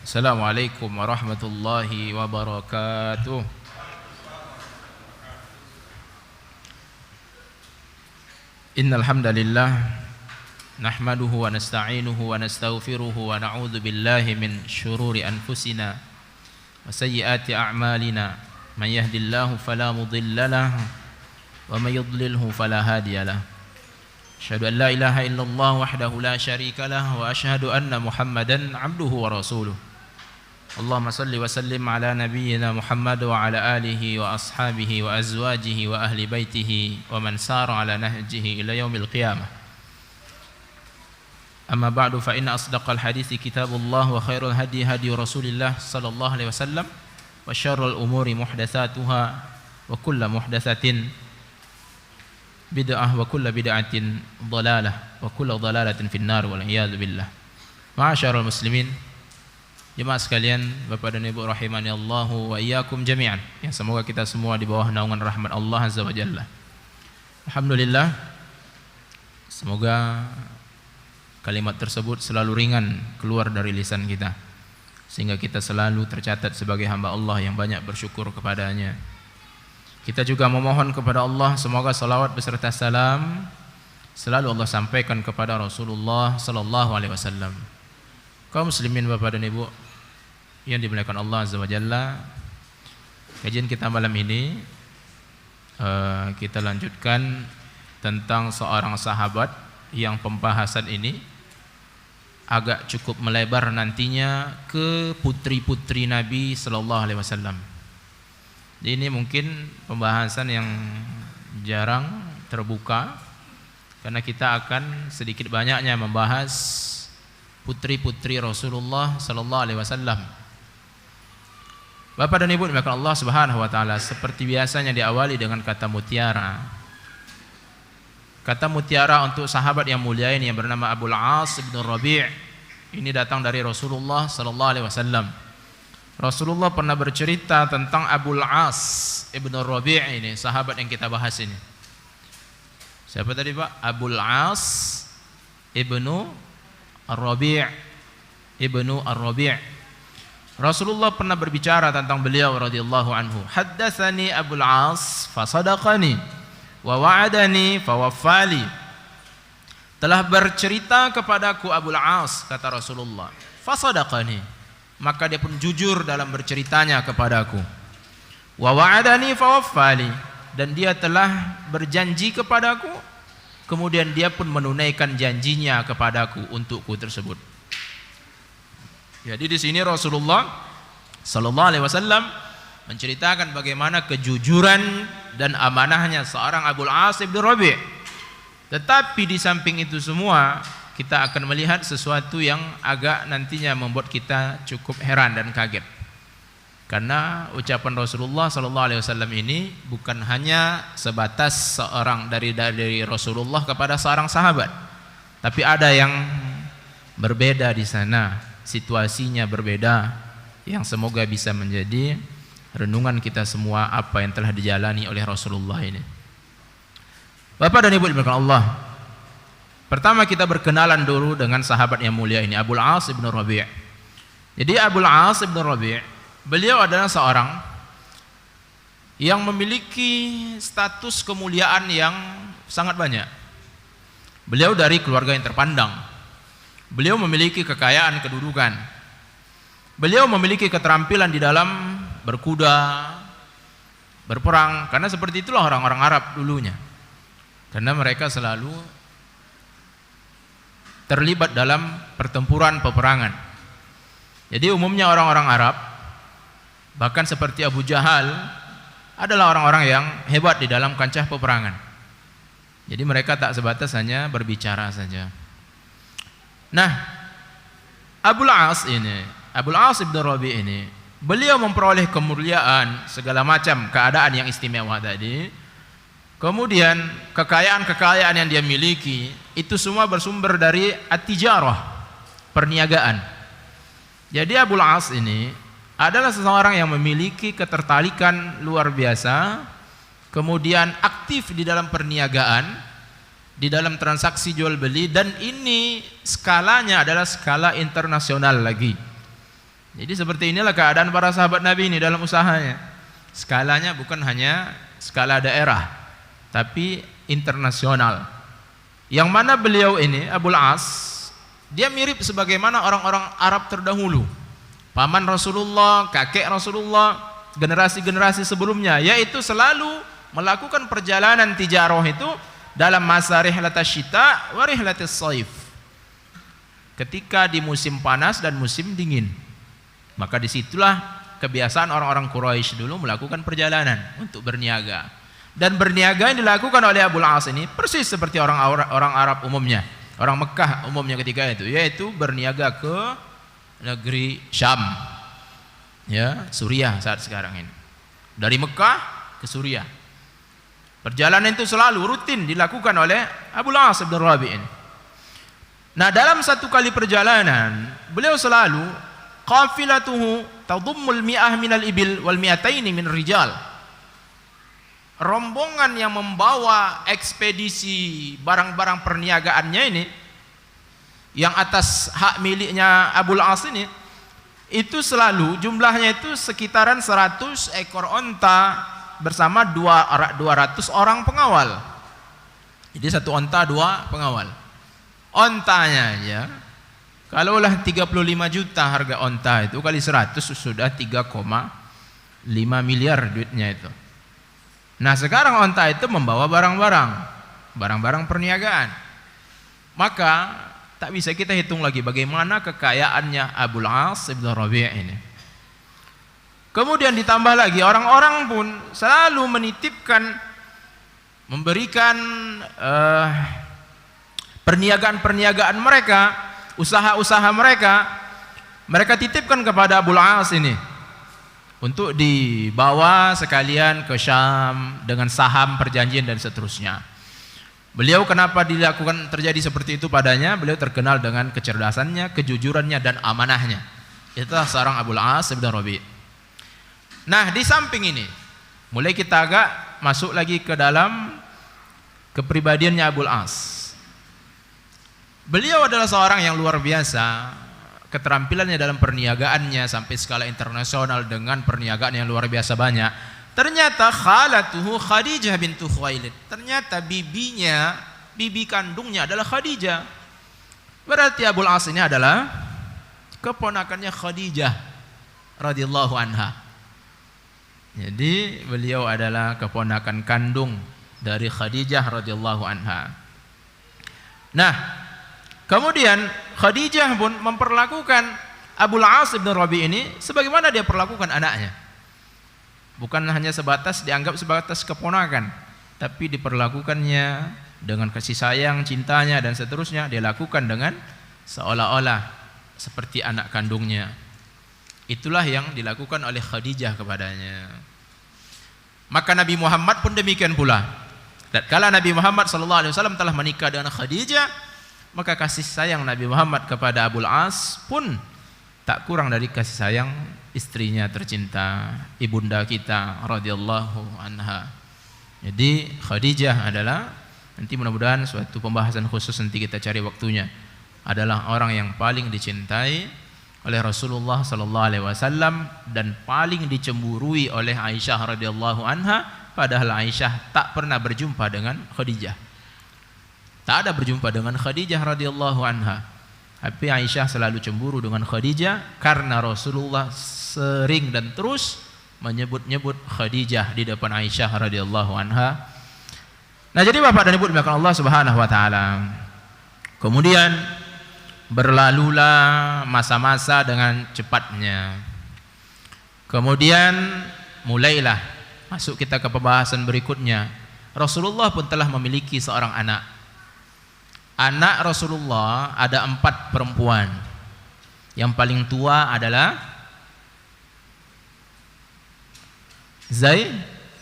Assalamualaikum warahmatullahi wabarakatuh. Innal hamdalillah nahmaduhu wa nasta'inuhu wa nastaghfiruhu wa na'udzu billahi min shururi anfusina wa sayyiati a'malina. Man yahdihillahu fala mudilla lahu wa may yudlilhu fala hadiya lahu. Asyhadu an la ilaha illallah wahdahu la syarika lahu wa asyhadu anna Muhammadan 'abduhu wa rasuluh. Allahumma salli wa sallim ala nabiyyina Muhammad wa ala alihi wa ashabihi wa azwajihi wa ahli baitihi wa man sara ala nahjihi ila yaumil qiyamah. Amma ba'du, fa inna asdaqal hadithi kitabullah wa khairul hadi hadi Rasulillah sallallahu alaihi wasallam wa syarrul umuri muhdatsatuha wa kullu muhdatsatin bid'ah wa kullu bid'atin dhalalah wa kullu dhalalatin finnar wal iyad billah. Ma'asyiral muslimin, jemaah sekalian, Bapak dan Ibu rahimani Allahu wa iyyakum jami'an. Ya, semoga kita semua di bawah naungan rahmat Allah azza wa jalla. Alhamdulillah, semoga kalimat tersebut selalu ringan keluar dari lisan kita, sehingga kita selalu tercatat sebagai hamba Allah yang banyak bersyukur kepadanya. Kita juga memohon kepada Allah semoga salawat beserta salam selalu Allah sampaikan kepada Rasulullah sallallahu alaihi wasallam. Kaum muslimin, Bapak dan Ibu yang dimuliakan Allah azza wa jalla, kajian kita malam ini kita lanjutkan tentang seorang sahabat yang pembahasan ini agak cukup melebar nantinya ke putri-putri Nabi sallallahu alaihi wasallam. Ini mungkin pembahasan yang jarang terbuka karena kita akan sedikit banyaknya membahas putri-putri Rasulullah sallallahu alaihi wasallam. Bapak dan Ibu dimuliakan Allah Subhanahu wa taala, seperti biasanya diawali dengan kata mutiara. Kata mutiara untuk sahabat yang mulia ini yang bernama Abul As bin Rabi'. Ini datang dari Rasulullah sallallahu alaihi wasallam. Rasulullah pernah bercerita tentang Abul As bin Rabi' ini, sahabat yang kita bahas ini. Siapa tadi, Pak? Abul As ibnu Ar-Rabi'. Rasulullah pernah berbicara tentang beliau radhiyallahu anhu. Haddatsani Abul As fasadaqani wa wa'adani fawaffali. Telah bercerita kepadaku Abul As, kata Rasulullah, fasadaqani, maka dia pun jujur dalam berceritanya kepadaku. Wa wa'adani fawaffali, dan dia telah berjanji kepadaku, kemudian dia pun menunaikan janjinya kepadaku untukku tersebut. Jadi di sini Rasulullah sallallahu alaihi wasallam menceritakan bagaimana kejujuran dan amanahnya seorang Abul As bin Rabi'. Tetapi di samping itu semua, kita akan melihat sesuatu yang agak nantinya membuat kita cukup heran dan kaget. Karena ucapan Rasulullah sallallahu alaihi wasallam ini bukan hanya sebatas seorang dari Rasulullah kepada seorang sahabat, tapi ada yang berbeda di sana, situasinya berbeda, yang semoga bisa menjadi renungan kita semua apa yang telah dijalani oleh Rasulullah ini. Bapak dan Ibu dimuliakan Allah, pertama kita berkenalan dulu dengan sahabat yang mulia ini, Abul As bin Rabi'. Jadi Abul As bin Rabi', beliau adalah seorang yang memiliki status kemuliaan yang sangat banyak. Beliau dari keluarga yang terpandang. Beliau memiliki kekayaan kedudukan. Beliau memiliki keterampilan di dalam berkuda, berperang, karena seperti itulah orang-orang Arab dulunya. Karena mereka selalu terlibat dalam pertempuran peperangan. Jadi umumnya orang-orang Arab, bahkan seperti Abu Jahal, adalah orang-orang yang hebat di dalam kancah peperangan. Jadi mereka tak sebatas hanya berbicara saja. Nah, Abul As bin Rabi' ini, beliau memperoleh kemuliaan, segala macam keadaan yang istimewa tadi. Kemudian kekayaan-kekayaan yang dia miliki itu semua bersumber dari at-tijarah, perniagaan. Jadi Abul As ini adalah seseorang yang memiliki ketertarikan luar biasa, kemudian aktif di dalam perniagaan, di dalam transaksi jual beli, dan ini skalanya adalah skala internasional lagi. Jadi seperti inilah keadaan para sahabat Nabi ini dalam usahanya. Skalanya bukan hanya skala daerah, tapi internasional. Yang mana beliau ini, Abul As, dia mirip sebagaimana orang-orang Arab terdahulu. Paman Rasulullah, kakek Rasulullah, generasi-generasi sebelumnya, yaitu selalu melakukan perjalanan tijarah itu dalam masa rihlatas syita wa rihlatas saif. Ketika di musim panas dan musim dingin. Maka disitulah kebiasaan orang-orang Quraisy dulu melakukan perjalanan untuk berniaga. Dan berniaga yang dilakukan oleh Abul As ini persis seperti orang Arab umumnya, orang Mekah umumnya ketika itu, yaitu berniaga ke negeri Syam, ya, Suriah saat sekarang ini. Dari Mekah ke Suriah. Perjalanan itu selalu rutin dilakukan oleh Abul As bin Rabi' ini. Nah, dalam satu kali perjalanan, beliau selalu qafilatuhu tadummul mi'ah minal ibil wal mi'ataini min rijal. Rombongan yang membawa ekspedisi barang-barang perniagaannya ini, yang atas hak miliknya Abul As ini, itu selalu jumlahnya itu sekitaran 100 ekor onta bersama 200 orang pengawal. Jadi satu onta 2 pengawal. Ontanya ya, kalaulah 35 juta harga onta itu kali 100 sudah 3,5 miliar duitnya itu. Nah, sekarang onta itu membawa barang-barang perniagaan. Maka tak bisa kita hitung lagi bagaimana kekayaannya Abul As bin Rabi' ini. Kemudian ditambah lagi orang-orang pun selalu menitipkan, memberikan perniagaan-perniagaan mereka, usaha-usaha mereka titipkan kepada Abul As ini untuk dibawa sekalian ke Syam dengan saham perjanjian dan seterusnya. Beliau kenapa dilakukan terjadi seperti itu padanya? Beliau terkenal dengan kecerdasannya, kejujurannya dan amanahnya. Itulah seorang Abul As bin Rabi'. Nah, di samping ini mulai kita agak masuk lagi ke dalam kepribadiannya Abul As. Beliau adalah seorang yang luar biasa, keterampilannya dalam perniagaannya sampai skala internasional dengan perniagaan yang luar biasa banyak. Ternyata khalatuhu Khadijah bintu Khuwailid. Ternyata bibi kandungnya adalah Khadijah. Berarti Abul As ini adalah keponakannya Khadijah radhiyallahu anha. Jadi beliau adalah keponakan kandung dari Khadijah radhiyallahu anha. Nah, kemudian Khadijah pun memperlakukan Abul As bin Rabi' ini sebagaimana dia perlakukan anaknya. Bukan hanya dianggap sebatas keponakan, tapi diperlakukannya dengan kasih sayang, cintanya dan seterusnya. Dia lakukan dengan seolah-olah seperti anak kandungnya. Itulah yang dilakukan oleh Khadijah kepadanya. Maka Nabi Muhammad pun demikian pula. Dan kala Nabi Muhammad SAW telah menikah dengan Khadijah, maka kasih sayang Nabi Muhammad kepada Abul As pun tak kurang dari kasih sayang istrinya tercinta, ibunda kita radhiyallahu anha. Jadi Khadijah adalah, nanti mudah-mudahan suatu pembahasan khusus nanti kita cari waktunya, adalah orang yang paling dicintai oleh Rasulullah sallallahu alaihi wasallam dan paling dicemburui oleh Aisyah radhiyallahu anha, padahal Aisyah tak pernah berjumpa dengan Khadijah. Tak ada berjumpa dengan Khadijah radhiyallahu anha. Tapi Aisyah selalu cemburu dengan Khadijah karena Rasulullah sering dan terus menyebut-nyebut Khadijah di depan Aisyah radhiyallahu anha. Nah, jadi Bapak dan Ibu dimuliakan Allah Subhanahu wa taala. Kemudian berlalulah masa-masa dengan cepatnya. Kemudian mulailah masuk kita ke pembahasan berikutnya. Rasulullah pun telah memiliki seorang anak. Anak Rasulullah ada 4 perempuan. Yang paling tua adalah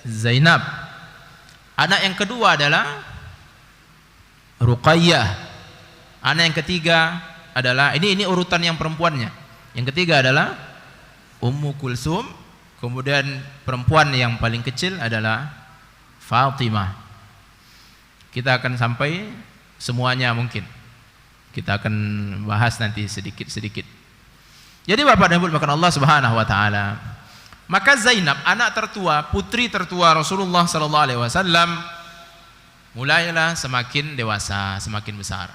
Zainab. Anak yang kedua adalah Ruqayyah. Anak yang ketiga adalah ini urutan yang perempuannya. Yang ketiga adalah Ummu Kulsum. Kemudian perempuan yang paling kecil adalah Fatimah. Kita akan sampai semuanya mungkin. Kita akan bahas nanti sedikit-sedikit. Jadi Bapak dan Ibu dimuliakan Allah Subhanahu wa taala. Maka Zainab, anak tertua, putri tertua Rasulullah sallallahu alaihi wasallam, mulailah semakin dewasa, semakin besar.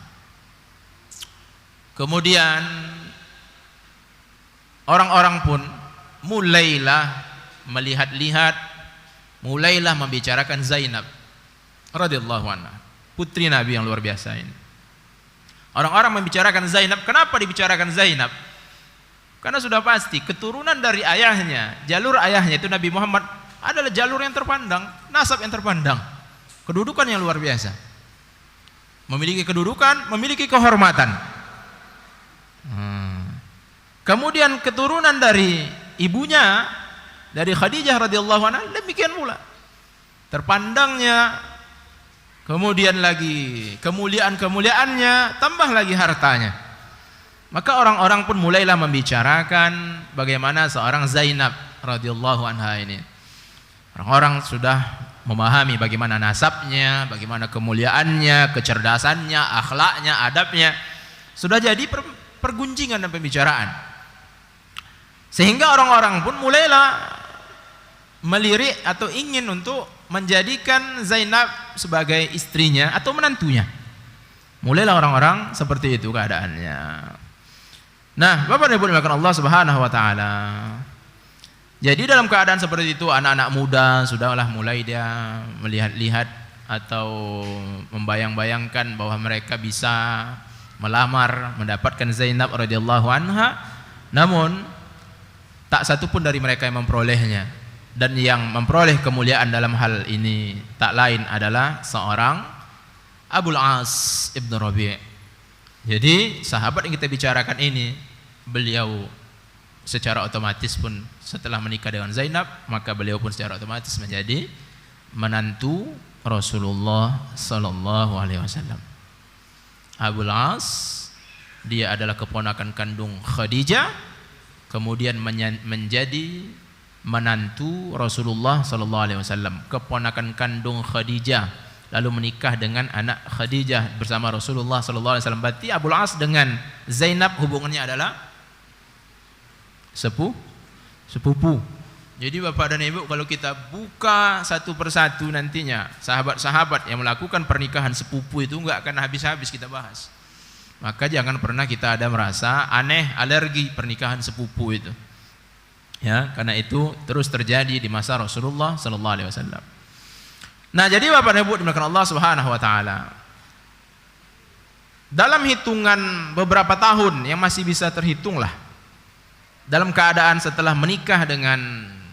Kemudian orang-orang pun mulailah melihat-lihat, mulailah membicarakan Zainab radhiyallahu anha, putri Nabi yang luar biasa ini. Orang-orang membicarakan Zainab. Kenapa dibicarakan Zainab? Karena sudah pasti keturunan dari ayahnya, jalur ayahnya itu Nabi Muhammad adalah jalur yang terpandang, nasab yang terpandang, kedudukan yang luar biasa, memiliki kedudukan, memiliki kehormatan. Kemudian keturunan dari ibunya, dari Khadijah radhiyallahu anha, demikian pula terpandangnya. Kemudian lagi kemuliaan-kemuliaannya, tambah lagi hartanya. Maka orang-orang pun mulailah membicarakan bagaimana seorang Zainab radhiyallahu anha ini. Orang-orang sudah memahami bagaimana nasabnya, bagaimana kemuliaannya, kecerdasannya, akhlaknya, adabnya. Sudah jadi pergunjingan dan pembicaraan. Sehingga orang-orang pun mulailah melirik atau ingin untuk menjadikan Zainab sebagai istrinya atau menantunya. Mulailah orang-orang seperti itu keadaannya. Nah, Bapak dan Ibu dimuliakan Allah Subhanahu wa taala. Jadi dalam keadaan seperti itu, anak-anak muda sudahlah mulai dia melihat-lihat atau membayang-bayangkan bahwa mereka bisa melamar, mendapatkan Zainab radhiyallahu anha. Namun tak satu pun dari mereka yang memperolehnya. Dan yang memperoleh kemuliaan dalam hal ini tak lain adalah seorang Abul As ibn Rabi'. Jadi sahabat yang kita bicarakan ini, beliau secara otomatis pun setelah menikah dengan Zainab, maka beliau pun secara otomatis menjadi menantu Rasulullah sallallahu alaihi wasallam. Abul As, dia adalah keponakan kandung Khadijah, kemudian menjadi menantu Rasulullah sallallahu alaihi wasallam, keponakan kandung Khadijah, lalu menikah dengan anak Khadijah bersama Rasulullah sallallahu alaihi wasallam. Berarti Abul As dengan Zainab hubungannya adalah sepupu. Jadi Bapak dan Ibu, kalau kita buka satu persatu nantinya sahabat-sahabat yang melakukan pernikahan sepupu itu enggak akan habis-habis kita bahas. Maka jangan pernah kita ada merasa aneh, alergi pernikahan sepupu itu. Ya, karena itu terus terjadi di masa Rasulullah sallallahu alaihi wasallam. Nah, jadi Bapak dan Ibu dimuliakan Allah Subhanahu wa taala, dalam hitungan beberapa tahun yang masih bisa terhitunglah, dalam keadaan setelah menikah dengan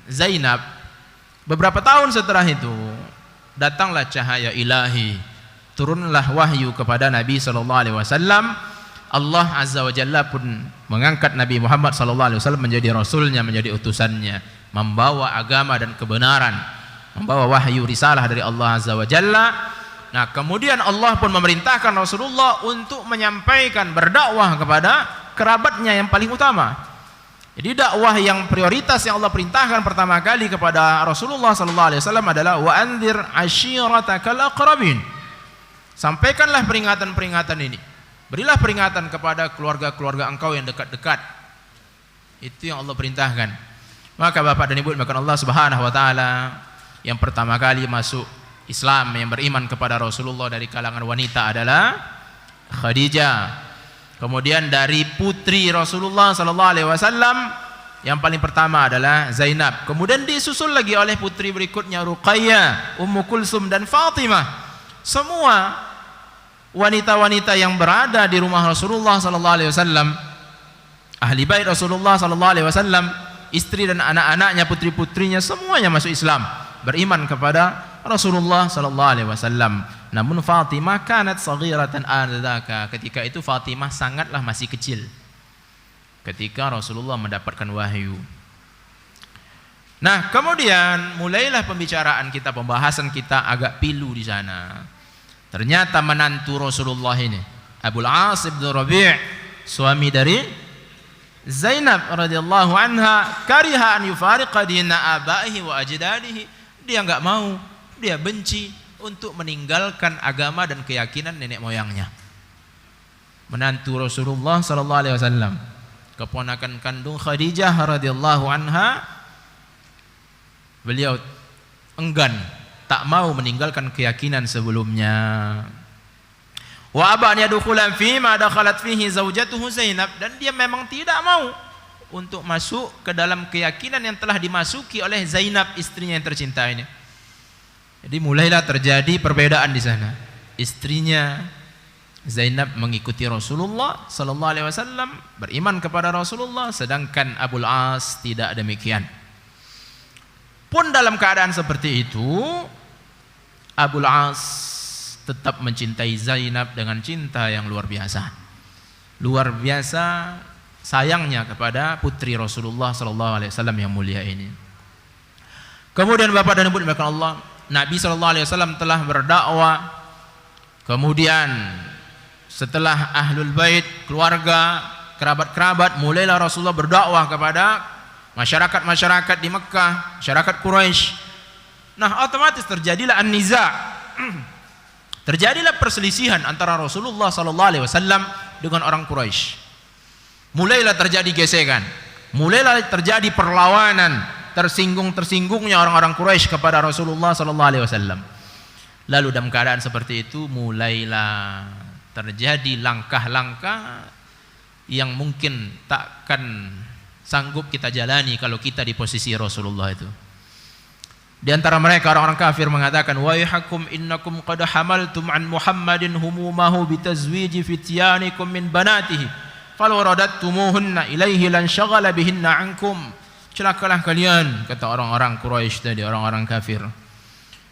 Zainab, beberapa tahun setelah itu datanglah cahaya ilahi, turunlah wahyu kepada Nabi sallallahu alaihi wasallam. Allah Azza wa Jalla pun mengangkat Nabi Muhammad sallallahu alaihi wasallam menjadi rasulnya, menjadi utusannya, membawa agama dan kebenaran, membawa wahyu risalah dari Allah Azza wa Jalla. Nah, kemudian Allah pun memerintahkan Rasulullah untuk menyampaikan, berdakwah kepada kerabatnya yang paling utama. Jadi dakwah yang prioritas yang Allah perintahkan pertama kali kepada Rasulullah sallallahu alaihi wasallam adalah wa anzir ashiratakal aqrabin. Sampaikanlah peringatan-peringatan ini. Berilah peringatan kepada keluarga-keluarga engkau yang dekat-dekat. Itu yang Allah perintahkan. Maka Bapak dan Ibu dimuliakan Allah Subhanahu wa taala, yang pertama kali masuk Islam, yang beriman kepada Rasulullah dari kalangan wanita adalah Khadijah. Kemudian dari putri Rasulullah sallallahu alaihi wasallam yang paling pertama adalah Zainab. Kemudian disusul lagi oleh putri berikutnya Ruqayyah, Ummu Kulsum dan Fatimah. Semua wanita-wanita yang berada di rumah Rasulullah sallallahu alaihi wasallam, ahli bait Rasulullah sallallahu alaihi wasallam, istri dan anak-anaknya, putri-putrinya, semuanya masuk Islam, beriman kepada Rasulullah sallallahu alaihi wasallam. Namun Fatimah kanat saghiratan andzaka, ketika itu Fatimah sangatlah masih kecil ketika Rasulullah mendapatkan wahyu. Nah, kemudian mulailah pembicaraan kita, pembahasan kita agak pilu di sana. Ternyata menantu Rasulullah ini, Abul As bin Rabi', suami dari Zainab radhiyallahu anha, kariha an yufariqa dina abaihi wa ajdadihi. Dia enggak mau, dia benci untuk meninggalkan agama dan keyakinan nenek moyangnya. Menantu Rasulullah sallallahu alaihi wasallam, keponakan kandung Khadijah radhiyallahu anha, beliau enggan, tak mau meninggalkan keyakinan sebelumnya. Wa aba an yadkhulan fi ma dakhalat fihi zaujatuhu Zainab, dan dia memang tidak mau untuk masuk ke dalam keyakinan yang telah dimasuki oleh Zainab, istrinya yang tercinta ini. Jadi mulailah terjadi perbedaan di sana. Istrinya Zainab mengikuti Rasulullah sallallahu alaihi wasallam, beriman kepada Rasulullah, sedangkan Abul As tidak demikian. Pun dalam keadaan seperti itu, Abul As tetap mencintai Zainab dengan cinta yang luar biasa. Luar biasa sayangnya kepada putri Rasulullah sallallahu alaihi wasallam yang mulia ini. Kemudian Bapak dan Ibu dimuliakan Allah, Nabi sallallahu alaihi wasallam telah berdakwah. Kemudian setelah ahlul bait, keluarga, kerabat-kerabat, mulailah Rasulullah berdakwah kepada masyarakat-masyarakat di Mekah, masyarakat Quraisy. Nah, otomatis terjadilah an-niza'. Terjadilah perselisihan antara Rasulullah sallallahu alaihi wasallam dengan orang Quraisy. Mulailah terjadi gesekan, mulailah terjadi perlawanan, tersinggung-tersinggungnya orang-orang Quraisy kepada Rasulullah sallallahu alaihi wasallam. Lalu dalam keadaan seperti itu mulailah terjadi langkah-langkah yang mungkin takkan sanggup kita jalani kalau kita di posisi Rasulullah itu. Di antara mereka orang-orang kafir mengatakan, waihakum innakum qad hamaltum an Muhammadin humumahu bitazwiji fityanikum min banatihi falau radattumuhunna ilaihi lan syaghala bihinna ankum. Celakalah kalian, kata orang-orang Quraisy tadi, orang-orang kafir.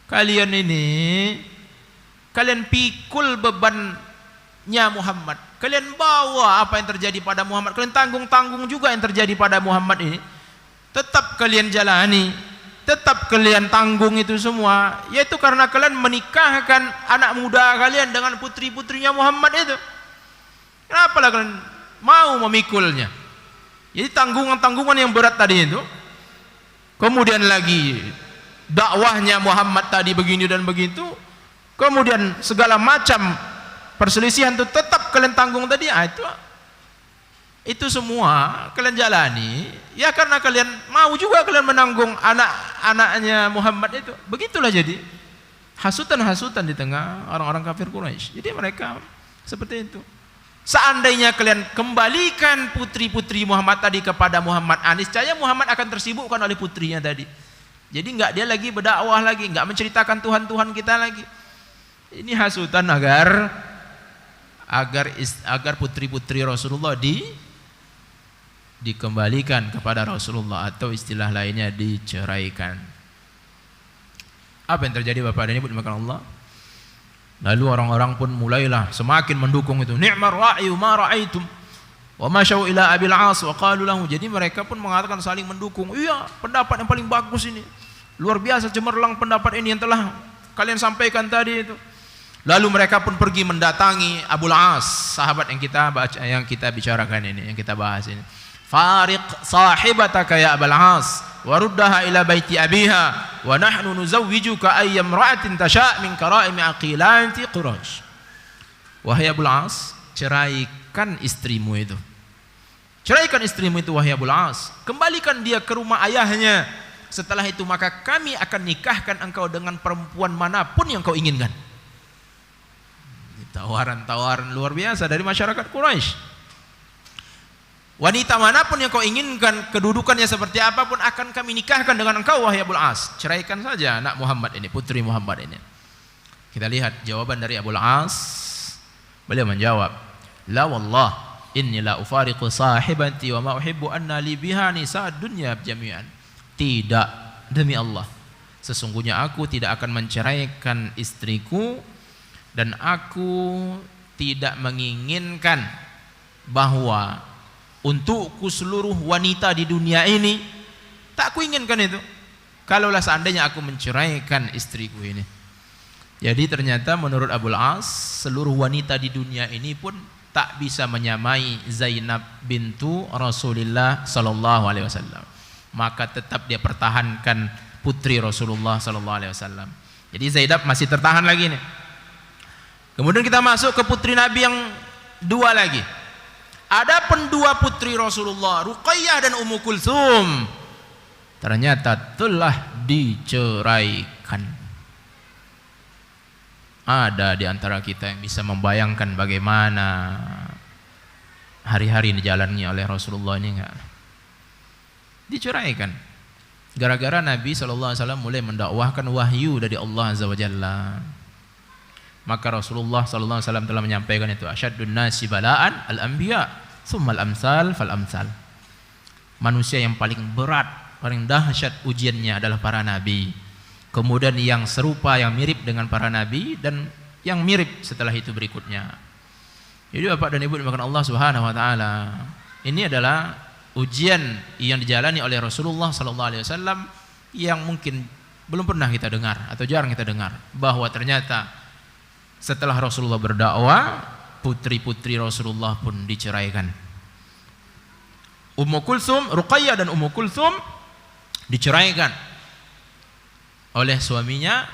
Kalian pikul bebannya Muhammad. Kalian bawa apa yang terjadi pada Muhammad. Kalian tanggung-tanggung juga yang terjadi pada Muhammad ini. Tetap kalian jalani, tetap kalian tanggung itu semua, yaitu karena kalian menikahkan anak muda kalian dengan putri-putrinya Muhammad itu. Kenapa lah kalian mau memikulnya? Jadi tanggungan-tanggungan yang berat tadi itu. Kemudian lagi dakwahnya Muhammad tadi begini dan begitu. Kemudian segala macam perselisihan itu tetap kalian tanggung tadi. Itu semua kalian jalani ya karena kalian mau juga kalian menanggung anak-anaknya Muhammad itu. Begitulah jadi hasutan-hasutan di tengah orang-orang kafir Quraisy. Jadi mereka seperti itu. Seandainya kalian kembalikan putri-putri Muhammad tadi kepada Muhammad, niscaya Muhammad akan tersibukkan oleh putrinya tadi. Jadi enggak dia lagi berdakwah lagi, enggak menceritakan Tuhan-Tuhan kita lagi. Ini hasutan agar putri-putri Rasulullah dikembalikan kepada Rasulullah, atau istilah lainnya diceraikan. Apa yang terjadi Bapak dan Ibu dimakan Allah? Lalu orang-orang pun mulailah semakin mendukung itu. Ni'mar ra'i ma ra'aitum wa ma syau ila Abil As wa qalu lahu. Jadi mereka pun mengatakan saling mendukung. Iya, pendapat yang paling bagus ini. Luar biasa cemerlang pendapat ini yang telah kalian sampaikan tadi itu. Lalu mereka pun pergi mendatangi Abul As, sahabat yang kita bicarakan ini, yang kita bahas ini. Fariq sahibataka ya Abul As waruddaha ila baiti abiha wa nahnu nuzawwijuka ayyam ra'atin tasha' min kara'imi aqilati Quraisy. Wahai Abul As, ceraikan istrimu itu. Ceraikan istrimu itu wahai Abul As. Kembalikan dia ke rumah ayahnya. Setelah itu maka kami akan nikahkan engkau dengan perempuan manapun yang kau inginkan. Tawaran-tawaran luar biasa dari masyarakat Quraisy. Wanita manapun yang kau inginkan, kedudukannya seperti apapun, akan kami nikahkan dengan engkau wahai Abul As. Ceraikan saja anak Muhammad ini, putri Muhammad ini. Kita lihat jawaban dari Abul As. Beliau menjawab, la wallah inni la ufariqu sahibati wa ma uhibbu anna li biha nisa dunya jami'an. Tidak, demi Allah, sesungguhnya aku tidak akan menceraikan istriku, dan aku tidak menginginkan bahwa untukku seluruh wanita di dunia ini, tak ku inginkan itu kalaulah seandainya aku menceraikan istriku ini. Jadi ternyata menurut Abul As, seluruh wanita di dunia ini pun tak bisa menyamai Zainab bintu Rasulullah sallallahu alaihi wasallam. Maka tetap dia pertahankan putri Rasulullah sallallahu alaihi wasallam. Jadi Zainab masih tertahan lagi nih. Kemudian kita masuk ke putri Nabi yang dua lagi. Ada pendua putri Rasulullah, Ruqayyah dan Ummu Kulsum, ternyata telah diceraikan. Ada di antara kita yang bisa membayangkan bagaimana hari-hari ini dijalani oleh Rasulullah ini enggak? Diceraikan. Gara-gara Nabi SAW mulai mendakwahkan wahyu dari Allah Azza wa Jalla. Maka Rasulullah SAW telah menyampaikan itu, asyaddun nasi bala'an al-anbiya, tsummal amsal fal amsal. Manusia yang paling berat, paling dahsyat ujiannya adalah para nabi. Kemudian yang serupa, yang mirip dengan para nabi, dan yang mirip setelah itu berikutnya. Jadi Bapak dan Ibu dimakan Allah Subhanahu wa taala, ini adalah ujian yang dijalani oleh Rasulullah SAW yang mungkin belum pernah kita dengar atau jarang kita dengar, bahwa ternyata setelah Rasulullah berdakwah, putri-putri Rasulullah pun diceraikan. Ummu Kulsum, Ruqayyah dan Ummu Kulsum diceraikan oleh suaminya,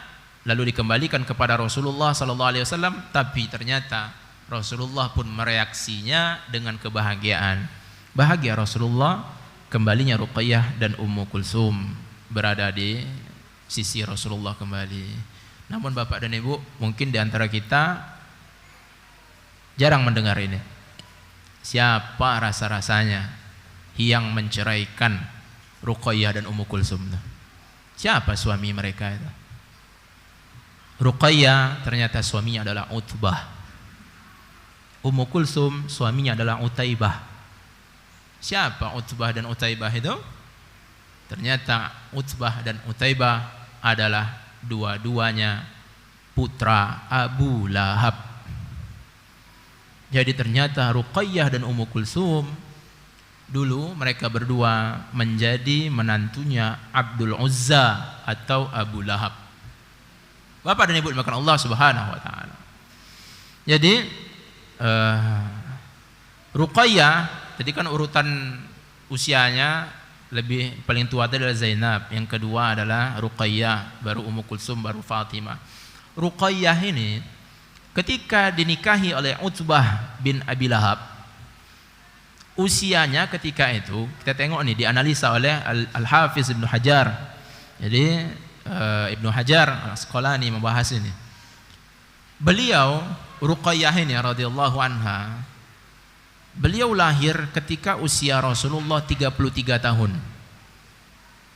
lalu dikembalikan kepada Rasulullah SAW. Tapi ternyata Rasulullah pun mereaksinya dengan kebahagiaan. Bahagia Rasulullah, kembalinya Ruqayyah dan Ummu Kulsum berada di sisi Rasulullah kembali. Namun Bapak dan Ibu, mungkin di antara kita jarang mendengar ini. Siapa rasa-rasanya yang menceraikan Ruqayyah dan Ummu Kulsum? Siapa suami mereka itu? Ruqayyah ternyata suaminya adalah Utbah. Ummu Kulsum suaminya adalah Utaibah. Siapa Utbah dan Utaibah itu? Ternyata Utbah dan Utaibah adalah dua-duanya putra Abu Lahab. Jadi ternyata Ruqayyah dan Ummu Kulsum dulu mereka berdua menjadi menantunya Abdul Uzza atau Abu Lahab. Bapak dan Ibu dimakan Allah Subhanahu wa taala. Jadi Ruqayyah tadi kan urutan usianya lebih paling tua adalah Zainab, yang kedua adalah Ruqayyah, baru Ummu Kulsum, baru Fatimah. Ruqayyah ini ketika dinikahi oleh Utbah bin Abi Lahab, usianya ketika itu kita tengok nih dianalisa oleh Al-Hafiz Ibnu Hajar. Jadi Ibnu Hajar Al-Asqalani membahas ini. Beliau Ruqayyah ini radhiyallahu anha, beliau lahir ketika usia Rasulullah 33 tahun.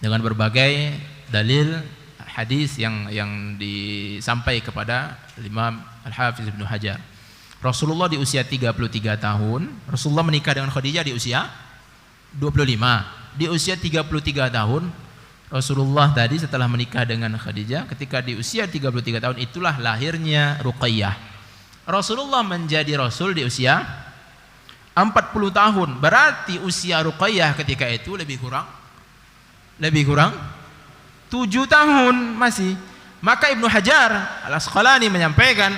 Dengan berbagai dalil hadis yang disampaikan kepada Imam Al-Hafiz Ibnu Hajar. Rasulullah di usia 33 tahun, Rasulullah menikah dengan Khadijah di usia 25. Di usia 33 tahun Rasulullah tadi setelah menikah dengan Khadijah, ketika di usia 33 tahun itulah lahirnya Ruqayyah. Rasulullah menjadi Rasul di usia 40 tahun. Berarti usia Ruqayyah ketika itu lebih kurang 7 tahun masih. Maka Ibnu Hajar Al-Asqalani menyampaikan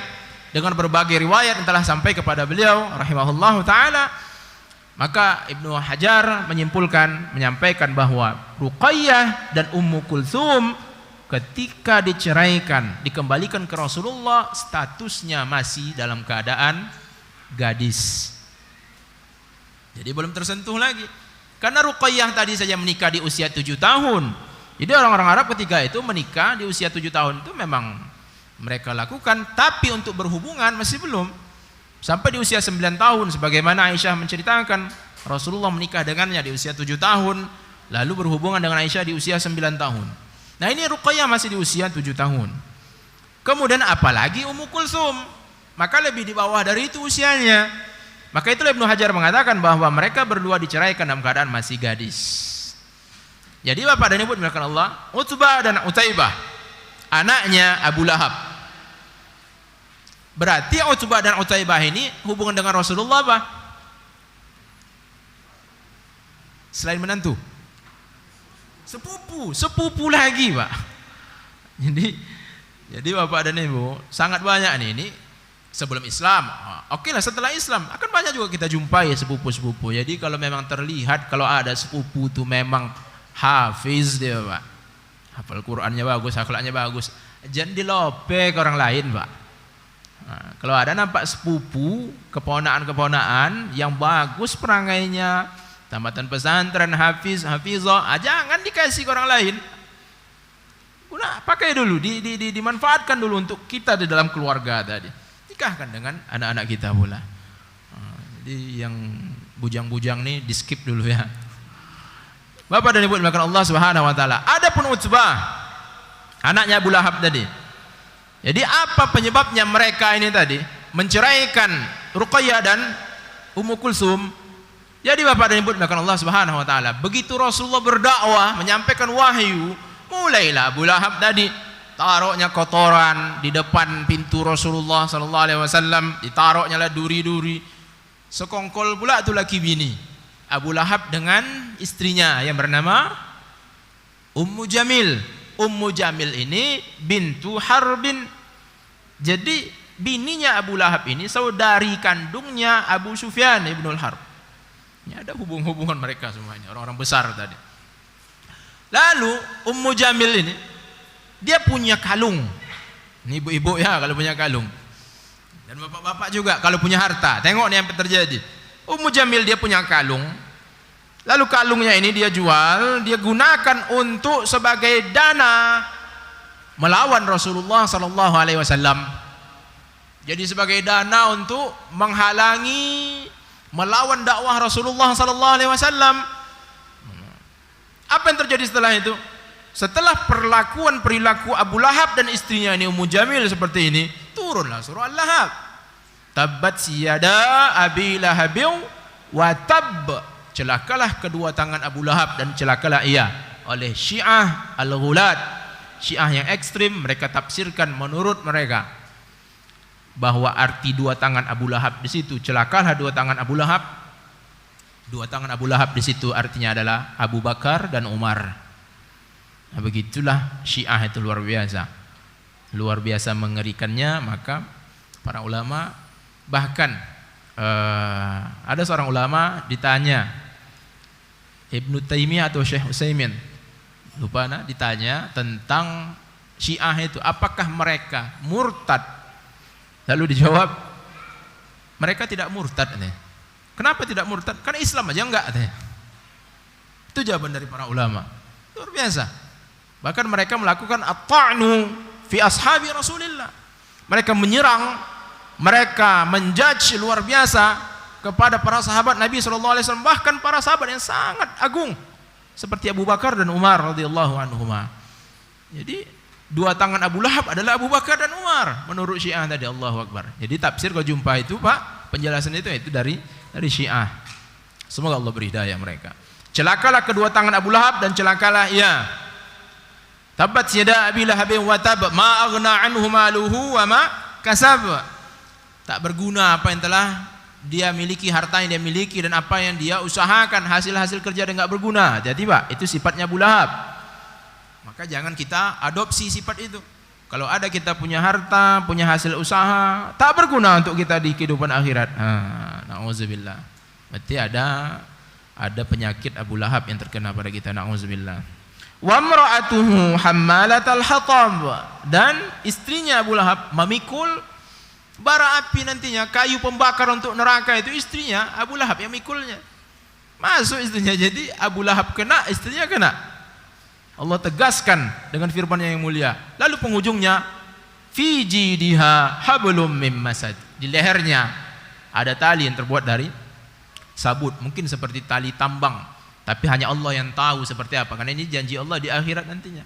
dengan berbagai riwayat yang telah sampai kepada beliau rahimahullahu taala, maka Ibnu Hajar menyampaikan bahwa Ruqayyah dan Ummu Kulsum ketika diceraikan, dikembalikan ke Rasulullah, statusnya masih dalam keadaan gadis. Jadi belum tersentuh lagi. Karena Ruqayyah tadi saja menikah di usia 7 tahun. Jadi orang-orang Arab ketika itu menikah di usia 7 tahun itu memang mereka lakukan, tapi untuk berhubungan masih belum. Sampai di usia 9 tahun sebagaimana Aisyah menceritakan, Rasulullah menikah dengannya di usia 7 tahun, lalu berhubungan dengan Aisyah di usia 9 tahun. Nah ini Ruqayyah masih di usia 7 tahun. Kemudian apalagi Ummu Kulsum, maka lebih di bawah dari itu usianya. Maka itulah Ibnu Hajar mengatakan bahwa mereka berdua diceraikan dalam keadaan masih gadis. Jadi Bapak dan Ibu dimuliakan Allah, Utbah dan Utaibah anaknya Abu Lahab. Berarti Utbah dan Utaibah ini hubungan dengan Rasulullah apa? Selain menantu, sepupu lagi, Pak. Jadi Bapak dan Ibu, sangat banyak nih ini sebelum Islam. Oke lah, setelah Islam akan banyak juga kita jumpai sepupu-sepupu. Jadi kalau memang terlihat kalau ada sepupu itu memang hafiz dia, Pak. Hafal Qur'annya bagus, akhlaknya bagus. Jangan dilope ke orang lain, Pak. Nah, Kalau ada nampak sepupu, keponakan-keponakan yang bagus perangainya, tamatan pesantren, hafizah, jangan dikasih ke orang lain. Udah pakai dulu, dimanfaatkan dulu untuk kita di dalam keluarga tadi. Nikahkan dengan anak-anak kita pula. Jadi yang bujang-bujang nih di skip dulu ya. Bapak dan Ibu dimakan Allah Subhanahu wa taala. Adapun Utbah, anaknya Abu Lahab tadi. Jadi apa penyebabnya mereka ini tadi menceraikan Ruqayyah dan Ummu Kulsum? Jadi Bapak dan Ibu dimakan Allah Subhanahu wa taala, begitu Rasulullah berdakwah menyampaikan wahyu, mulailah Abu Lahab tadi taruhnya kotoran di depan pintu Rasulullah sallallahu alaihi wasallam, ditaruhnya lah duri-duri. Sekongkol pula tu laki bini Abu Lahab dengan istrinya yang bernama Ummu Jamil. Ummu Jamil ini bintu Harbin. Jadi bininya Abu Lahab ini saudari kandungnya Abu Sufyan ibnul Harb. Ini ada hubungan mereka semuanya, orang-orang besar tadi. Lalu Ummu Jamil ini dia punya kalung. Ini ibu-ibu ya kalau punya kalung. Dan bapak-bapak juga kalau punya harta. Tengok nih apa terjadi. Ummu Jamil dia punya kalung. Lalu kalungnya ini dia jual, dia gunakan untuk sebagai dana melawan Rasulullah sallallahu alaihi wasallam. Jadi sebagai dana untuk menghalangi melawan dakwah Rasulullah sallallahu alaihi wasallam. Apa yang terjadi setelah itu? Setelah perilaku Abu Lahab dan istrinya ini Ummu Jamil seperti ini, turunlah surah Al-Lahab. Tabbat siyada Abi Lahabin wa tabb. Celakalah kedua tangan Abu Lahab dan celakalah ia oleh Syiah Al-Ghulat. Syiah yang ekstrim, mereka tafsirkan menurut mereka bahwa arti dua tangan Abu Lahab di situ, celakalah dua tangan Abu Lahab. Dua tangan Abu Lahab di situ artinya adalah Abu Bakar dan Umar. Nah, begitulah Syiah itu luar biasa. Luar biasa mengerikannya. Maka para ulama bahkan ada seorang ulama ditanya, Ibnu Taimiyah atau Syekh Utsaimin lupa ditanya tentang Syiah itu, apakah mereka murtad? Lalu dijawab, mereka tidak murtad. Kenapa tidak murtad? Karena Islam aja enggak. Itu jawaban dari para ulama. Luar biasa. Bahkan mereka melakukan at-ta'nu fi ashabi Rasulillah. Mereka menyerang, mereka menjudge luar biasa kepada para sahabat Nabi SAW, bahkan para sahabat yang sangat agung seperti Abu Bakar dan Umar radhiyallahu anhuma. Jadi dua tangan Abu Lahab adalah Abu Bakar dan Umar menurut Syiah tadi. Allahu Akbar. Jadi tafsir kau jumpa itu Pak, penjelasan itu dari Syiah. Semoga Allah beri hidayah mereka. Celakalah kedua tangan Abu Lahab dan celakalah ia. Tabbat yada Abi Lahabin wa tab, ma aghna anhu maluhu wa ma kasab. Tak berguna apa yang telah dia miliki, harta yang dia miliki dan apa yang dia usahakan, hasil-hasil kerja dia enggak berguna. Jadi Pak, itu sifatnya Abu Lahab. Maka jangan kita adopsi sifat itu. Kalau ada kita punya harta, punya hasil usaha, tak berguna untuk kita di kehidupan akhirat. Na'udzubillah. Berarti ada penyakit Abu Lahab yang terkena pada kita. Na'udzubillah. Wa imra'atuhu hammalatal hatab, dan istrinya Abu Lahab memikul bara api nantinya, kayu pembakar untuk neraka. Itu istrinya Abu Lahab yang mikulnya. Masuk istrinya, jadi Abu Lahab kena, istrinya kena. Allah tegaskan dengan firman-Nya yang mulia. Lalu penghujungnya, fi jidiha hablum mim masad. Di lehernya ada tali yang terbuat dari sabut, mungkin seperti tali tambang, tapi hanya Allah yang tahu seperti apa, karena ini janji Allah di akhirat nantinya.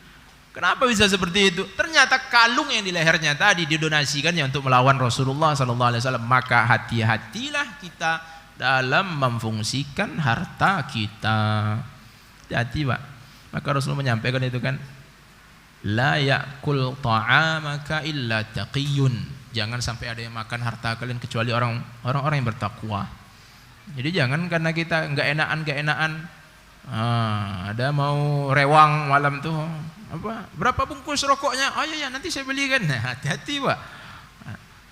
Kenapa bisa seperti itu? Ternyata kalung yang di lehernya tadi didonasikannya untuk melawan Rasulullah sallallahu alaihi wasallam. Maka hati-hatilah kita dalam memfungsikan harta kita. Hati-hati Pak. Maka Rasulullah menyampaikan itu kan, la ya'kul ta'amaka illa taqiyun. Jangan sampai ada yang makan harta kalian kecuali orang-orang yang bertakwa. Jadi jangan karena kita enggak enakan, ada mau rewang malam tuh, berapa bungkus rokoknya? Oh iya nanti saya belikan. Nah, hati-hati Pak.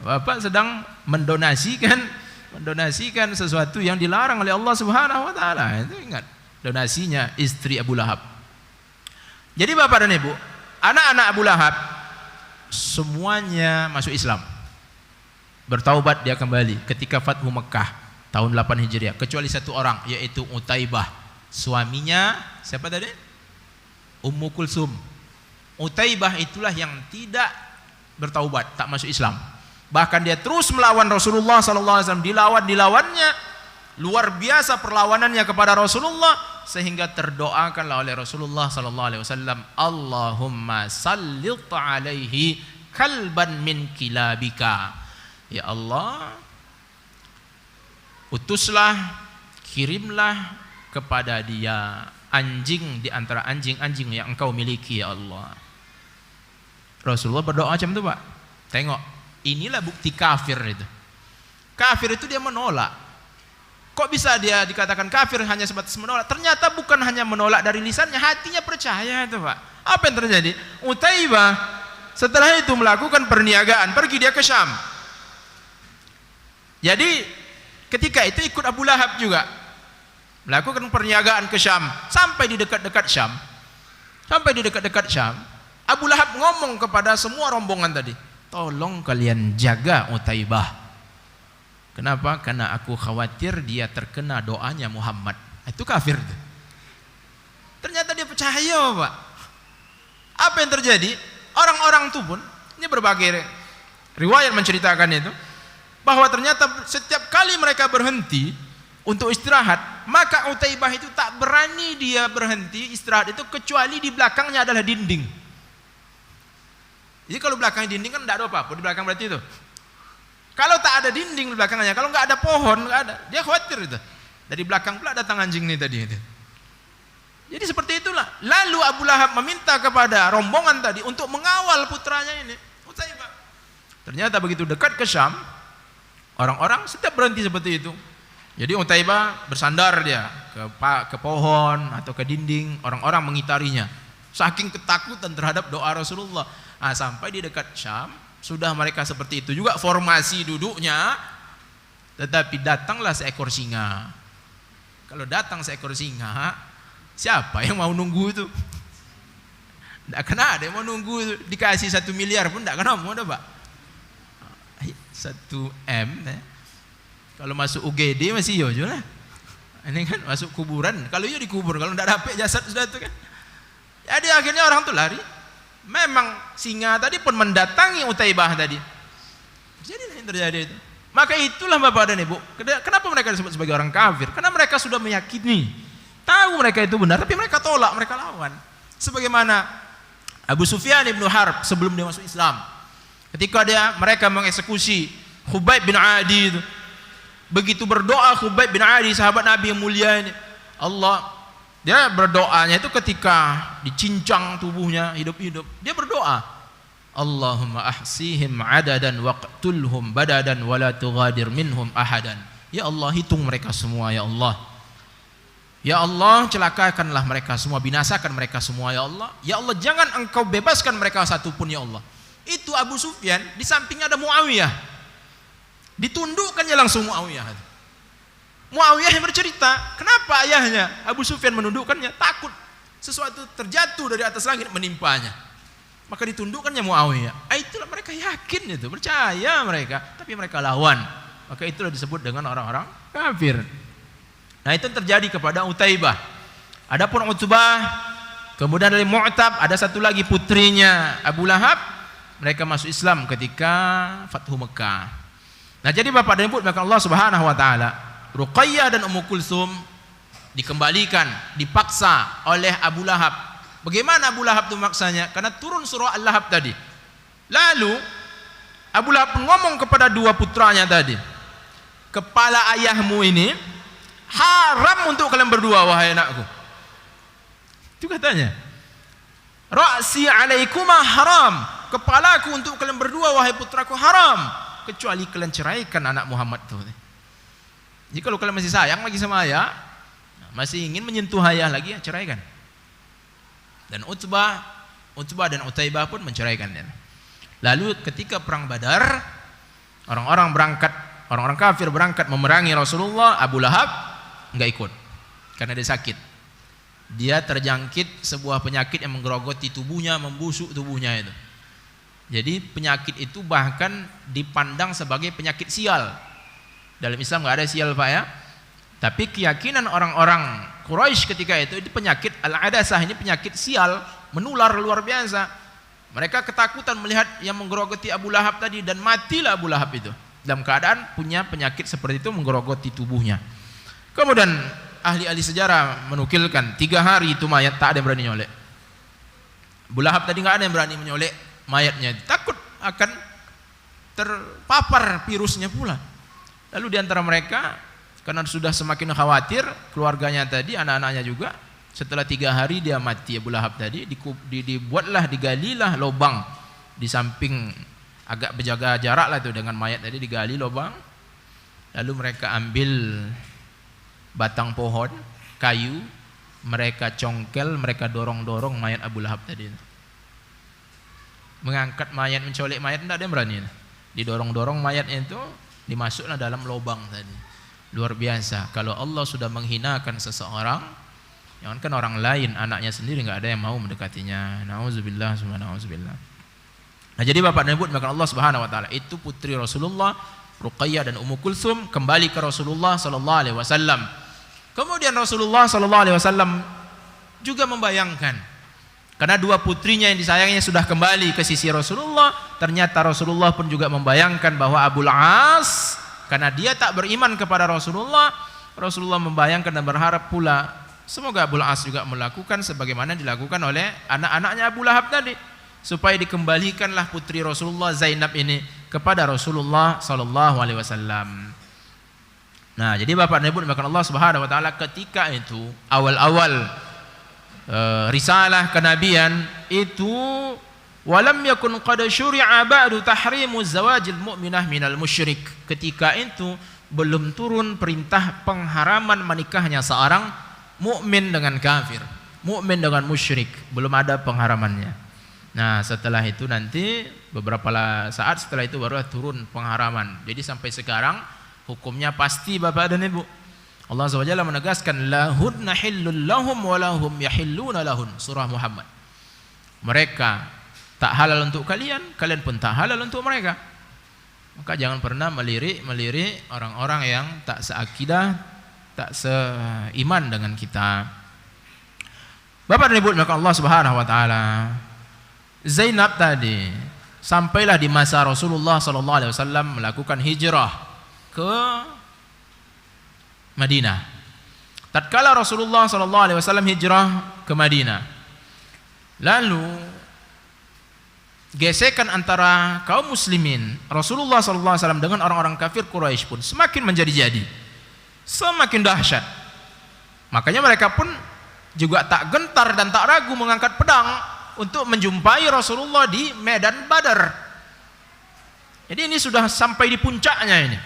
Bapak sedang mendonasikan sesuatu yang dilarang oleh Allah Subhanahu wa taala. Itu ingat, donasinya istri Abu Lahab. Jadi Bapak dan Ibu, anak-anak Abu Lahab semuanya masuk Islam. bertaubat dia kembali ketika Fathu Mekah tahun 8 Hijriah, kecuali satu orang, yaitu Utaibah, suaminya siapa tadi? Ummu Kulsum. Utaibah itulah yang tidak bertaubat, tak masuk Islam. Bahkan dia terus melawan Rasulullah SAW, dilawannya luar biasa perlawanannya kepada Rasulullah, sehingga terdoakanlah oleh Rasulullah SAW, Allahumma sallit alaihi kalban min kilabika. Ya Allah, utuslah, kirimlah kepada dia anjing di antara anjing-anjing yang engkau miliki, ya Allah. Rasulullah berdoa macam itu, Pak. Tengok, inilah bukti kafir itu. Kafir itu dia menolak. Kok bisa dia dikatakan kafir hanya sebatas menolak? Ternyata bukan hanya menolak dari lisannya, hatinya percaya itu, Pak. Apa yang terjadi? Utaibah setelah itu melakukan perniagaan, pergi dia ke Syam. Jadi ketika itu ikut Abu Lahab juga melakukan perniagaan ke Syam, sampai di dekat-dekat Syam. Sampai di dekat-dekat Syam, Abu Lahab ngomong kepada semua rombongan tadi, tolong kalian jaga Utaibah. Kenapa? Karena aku khawatir dia terkena doanya Muhammad. Itu kafir itu. Ternyata dia percaya, Pak. Apa yang terjadi? Orang-orang itu pun, ini berbagai riwayat menceritakan itu, bahwa ternyata setiap kali mereka berhenti untuk istirahat, maka Utaibah itu tak berani dia berhenti istirahat itu kecuali di belakangnya adalah dinding. Jadi kalau belakang dinding kan tidak ada apa-apa di belakang berarti itu. Kalau tak ada dinding di belakangnya, kalau nggak ada pohon, nggak ada, dia khawatir itu. Dari belakang pula datang anjing ini tadi itu. Jadi seperti itulah. Lalu Abu Lahab meminta kepada rombongan tadi untuk mengawal putranya ini, Utaibah. Ternyata begitu dekat ke Syam, orang-orang setiap berhenti seperti itu. Jadi Utaibah bersandar dia ke pohon atau ke dinding, orang-orang mengitarinya. Saking ketakutan terhadap doa Rasulullah. Nah, sampai di dekat Syam, sudah mereka seperti itu juga formasi duduknya, tetapi datanglah seekor singa. Kalau datang seekor singa, siapa yang mau nunggu itu? Tidak kena ada yang mau nunggu itu. Dikasih 1 miliar pun tidak kena mau, Pak. 1 M kalau masuk UGD masih yo lah. Ini kan masuk kuburan. Kalau yo dikubur, kalau tidak dapat jasad sudah itu kan. Jadi akhirnya orang tuh lari. Memang singa tadi pun mendatangi Utaibah tadi. Jadi yang terjadi itu. Maka itulah Bapak dan Ibu, kenapa mereka disebut sebagai orang kafir? Karena mereka sudah meyakini, tahu mereka itu benar, tapi mereka tolak, mereka lawan. Sebagaimana Abu Sufyan ibn Harb sebelum dia masuk Islam, ketika mereka mengeksekusi Khubayb bin Adi itu, begitu berdoa Khubayb bin Adi, sahabat Nabi yang mulia ini, dia berdoanya itu ketika dicincang tubuhnya hidup-hidup, dia berdoa, Allahumma ahsihim adadan waqtulhum badadan wala tughadir minhum ahadan. Ya Allah, hitung mereka semua ya Allah. Ya Allah, celakakanlah mereka semua, binasakan mereka semua ya Allah. Ya Allah, jangan engkau bebaskan mereka satupun ya Allah. Itu Abu Sufyan, di sampingnya ada Muawiyah. Ditundukkannya langsung Muawiyah. Muawiyah yang bercerita, kenapa ayahnya Abu Sufyan menundukkannya? Takut sesuatu terjatuh dari atas langit menimpanya. Maka ditundukkannya Muawiyah. Itulah mereka yakin itu, percaya mereka, tapi mereka lawan. Maka itulah disebut dengan orang-orang kafir. Nah, itu terjadi kepada Utaibah. Adapun Utbah, kemudian dari Mu'tab, ada satu lagi putrinya Abu Lahab, mereka masuk Islam ketika Fathu Mekah. Nah, jadi Bapak dan Ibu, maka Allah Subhanahu wa taala, Ruqayyah dan Ummu Kulsum dikembalikan, dipaksa oleh Abu Lahab. Bagaimana Abu Lahab itu maksanya? Karena turun surah Al-Lahab tadi. Lalu Abu Lahab ngomong kepada dua putranya tadi, kepala ayahmu ini haram untuk kalian berdua wahai anakku. Itu katanya. Ra'si alaikuma haram. Kepalaku untuk kalian berdua wahai putraku haram, kecuali kalian ceraikan anak Muhammad itu. Jadi kalau kalian masih sayang lagi sama ayah, masih ingin menyentuh ayah lagi, ya ceraikan. Dan Utbah dan Utaibah pun menceraikannya. Lalu ketika perang Badar, orang-orang kafir berangkat memerangi Rasulullah, Abu Lahab enggak ikut karena dia sakit. Dia terjangkit sebuah penyakit yang menggerogoti tubuhnya, membusuk tubuhnya itu. Jadi penyakit itu bahkan dipandang sebagai penyakit sial. Dalam Islam nggak ada sial, Pak, ya. Tapi keyakinan orang-orang Quraisy ketika itu penyakit al-adasah, ini penyakit sial, menular luar biasa. Mereka ketakutan melihat yang menggerogoti Abu Lahab tadi, dan matilah Abu Lahab itu dalam keadaan punya penyakit seperti itu menggerogoti tubuhnya. Kemudian ahli-ahli sejarah menukilkan 3 hari itu mayat tak ada yang berani nyolek. Abu Lahab tadi nggak ada yang berani menyolek mayatnya, takut akan terpapar virusnya pula. Lalu di antara mereka, karena sudah semakin khawatir keluarganya tadi, anak-anaknya juga, setelah 3 hari dia mati Abu Lahab tadi, digalilah lubang di samping, agak berjaga jarak lah itu dengan mayat tadi, digali lubang. Lalu mereka ambil batang pohon, kayu, mereka congkel, mereka dorong-dorong mayat Abu Lahab tadi. Mengangkat mayat, mencolek mayat, tidak ada yang berani. Didorong-dorong mayatnya itu, dimasuklah dalam lubang tadi. Luar biasa. Kalau Allah sudah menghinakan seseorang, jangankan orang lain, anaknya sendiri nggak ada yang mau mendekatinya. Nauzubillah, subhanallah. Nah, jadi Bapak dan Ibu, maka Allah Subhanahu wa taala itu putri Rasulullah, Ruqayyah dan Ummu Kulsum kembali ke Rasulullah sallallahu alaihi wasallam. Kemudian Rasulullah sallallahu alaihi wasallam juga membayangkan, karena 2 putrinya yang disayanginya sudah kembali ke sisi Rasulullah, ternyata Rasulullah pun juga membayangkan bahwa Abul As, karena dia tak beriman kepada Rasulullah, Rasulullah membayangkan dan berharap pula semoga Abul As juga melakukan sebagaimana dilakukan oleh anak-anaknya Abu Lahab tadi, supaya dikembalikanlah putri Rasulullah Zainab ini kepada Rasulullah sallallahu alaihi wasallam. Nah, jadi Bapak dan Ibu dimakan Allah Subhanahu wa taala, ketika itu awal-awal risalah kenabian itu, walam yakun qad syuri'a ba'du tahrimu zawajil mu'minah minal musyrik. Ketika itu belum turun perintah pengharaman menikahnya seorang mukmin dengan kafir, mukmin dengan musyrik, belum ada pengharamannya. Nah, setelah itu nanti beberapa saat setelah itu baru turun pengharaman. Jadi sampai sekarang hukumnya pasti Bapak dan Ibu. Allah SWT menegaskan lahunna hillul lahum wa lahum yahilluna lahun, surah Muhammad. Mereka tak halal untuk kalian, kalian pun tak halal untuk mereka. Maka jangan pernah melirik orang-orang yang tak seakidah, tak seiman dengan kita. Bapak dan Ibu maka Allah Subhanahu wa taala, Zainab tadi sampailah di masa Rasulullah sallallahu alaihi wasallam melakukan hijrah ke Madinah. Tatkala Rasulullah sallallahu alaihi wasallam hijrah ke Madinah, lalu gesekan antara kaum muslimin Rasulullah SAW dengan orang-orang kafir Quraisy pun semakin menjadi-jadi, semakin dahsyat. Makanya mereka pun juga tak gentar dan tak ragu mengangkat pedang untuk menjumpai Rasulullah di medan Badar. Jadi ini sudah sampai di puncaknya ini.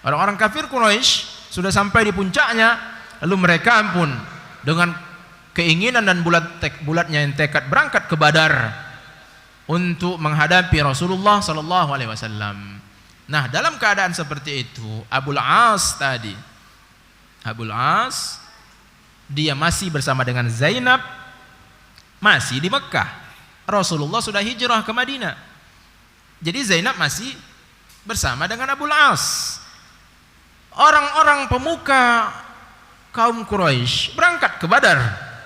Orang-orang kafir Quraisy sudah sampai di puncaknya, lalu mereka pun dengan keinginan dan bulatnya tekad berangkat ke Badar untuk menghadapi Rasulullah sallallahu alaihi wasallam. Nah, dalam keadaan seperti itu, Abul As tadi, Abul As dia masih bersama dengan Zainab, masih di Mekah. Rasulullah sudah hijrah ke Madinah. Jadi Zainab masih bersama dengan Abul As. Orang-orang pemuka kaum Quraisy berangkat ke Badar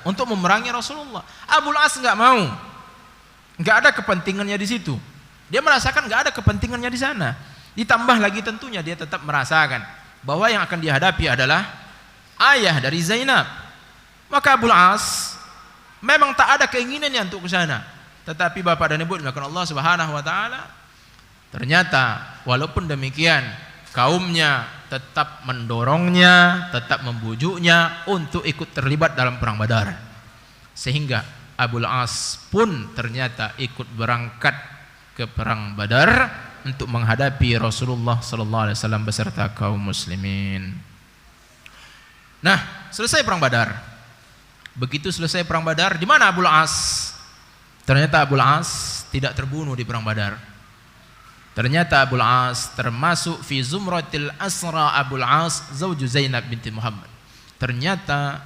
untuk memerangi Rasulullah. Abul As enggak mau. Enggak ada kepentingannya di situ. Dia merasakan enggak ada kepentingannya di sana. Ditambah lagi tentunya dia tetap merasakan bahwa yang akan dihadapi adalah ayah dari Zainab. Maka Abul As memang tak ada keinginannya untuk ke sana. Tetapi Bapak dan Ibu dimuliakan Allah Subhanahu wa taala, ternyata walaupun demikian kaumnya tetap mendorongnya, tetap membujuknya untuk ikut terlibat dalam perang Badar. Sehingga Abul As pun ternyata ikut berangkat ke perang Badar untuk menghadapi Rasulullah sallallahu alaihi wasallam beserta kaum muslimin. Nah, selesai perang Badar. Begitu selesai perang Badar, di mana Abul As? Ternyata Abul As tidak terbunuh di perang Badar. Ternyata Abul As termasuk fi zumratil asra Abul As zauju Zainab binti Muhammad. Ternyata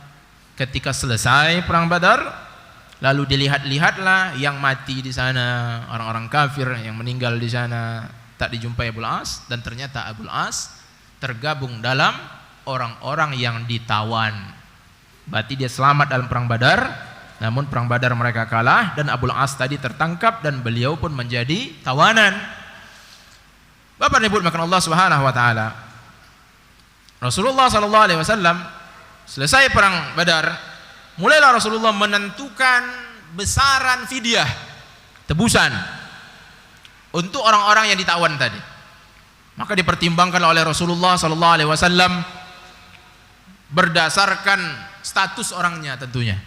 ketika selesai perang Badar, Lalu dilihat-lihatlah yang mati di sana, orang-orang kafir yang meninggal di sana, tak dijumpai Abul As, dan ternyata Abul As tergabung dalam orang-orang yang ditawan. Berarti dia selamat dalam perang Badar, namun perang Badar mereka kalah dan Abul As tadi tertangkap dan beliau pun menjadi tawanan. Bapak nyebut makan Allah Subhanahu wa taala. Rasulullah sallallahu alaihi wasallam selesai perang Badar, mulailah Rasulullah menentukan besaran fidyah, tebusan untuk orang-orang yang ditawan tadi. Maka dipertimbangkan oleh Rasulullah sallallahu alaihi wasallam berdasarkan status orangnya tentunya.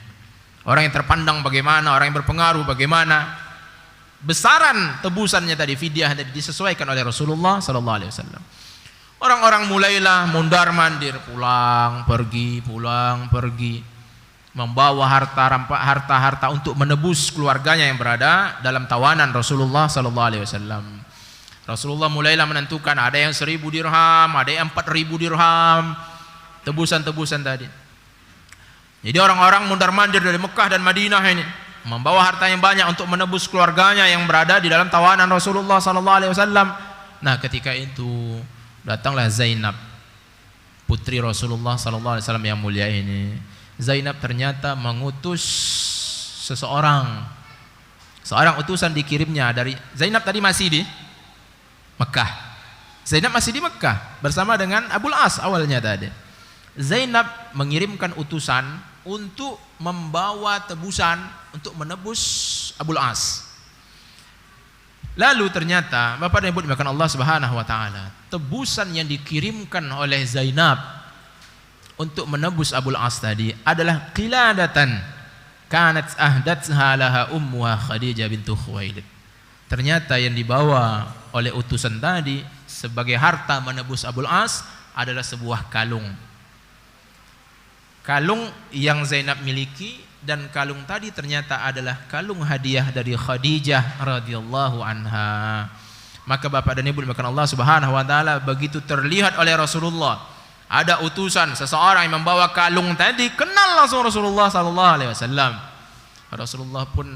Orang yang terpandang bagaimana, orang yang berpengaruh bagaimana. Besaran tebusannya tadi, fidyah tadi disesuaikan oleh Rasulullah sallallahu alaihi wasallam. Orang-orang mulailah mondar-mandir, pulang pergi, membawa harta untuk menebus keluarganya yang berada dalam tawanan Rasulullah sallallahu alaihi wasallam. Rasulullah mulailah menentukan, ada yang 1.000 dirham, ada yang 4.000 dirham, tebusan-tebusan tadi. Jadi orang-orang mondar-mandir dari Mekah dan Madinah ini membawa harta yang banyak untuk menebus keluarganya yang berada di dalam tawanan Rasulullah sallallahu alaihi wasallam. Nah, ketika itu datanglah Zainab, putri Rasulullah sallallahu alaihi wasallam yang mulia ini. Zainab ternyata mengutus seorang utusan dikirimnya dari Zainab tadi masih di Mekah. Zainab masih di Mekah bersama dengan Abul As awalnya tadi. Zainab mengirimkan utusan untuk membawa tebusan untuk menebus Abul As. Lalu ternyata Bapak dan Ibu dimakan Allah Subhanahu wa taala, tebusan yang dikirimkan oleh Zainab untuk menebus Abul As tadi adalah qiladatan kanat ahdatha laha ummuha Khadijah bintu Khuwailid. Ternyata yang dibawa oleh utusan tadi sebagai harta menebus Abul As adalah sebuah kalung. Kalung yang Zainab miliki, dan kalung tadi ternyata adalah kalung hadiah dari Khadijah radhiyallahu anha. Maka Bapak dan Ibu dimakan Allah Subhanahu wa taala, begitu terlihat oleh Rasulullah ada utusan seseorang yang membawa kalung tadi, kenal langsung Rasulullah sallallahu alaihi wasallam. Rasulullah pun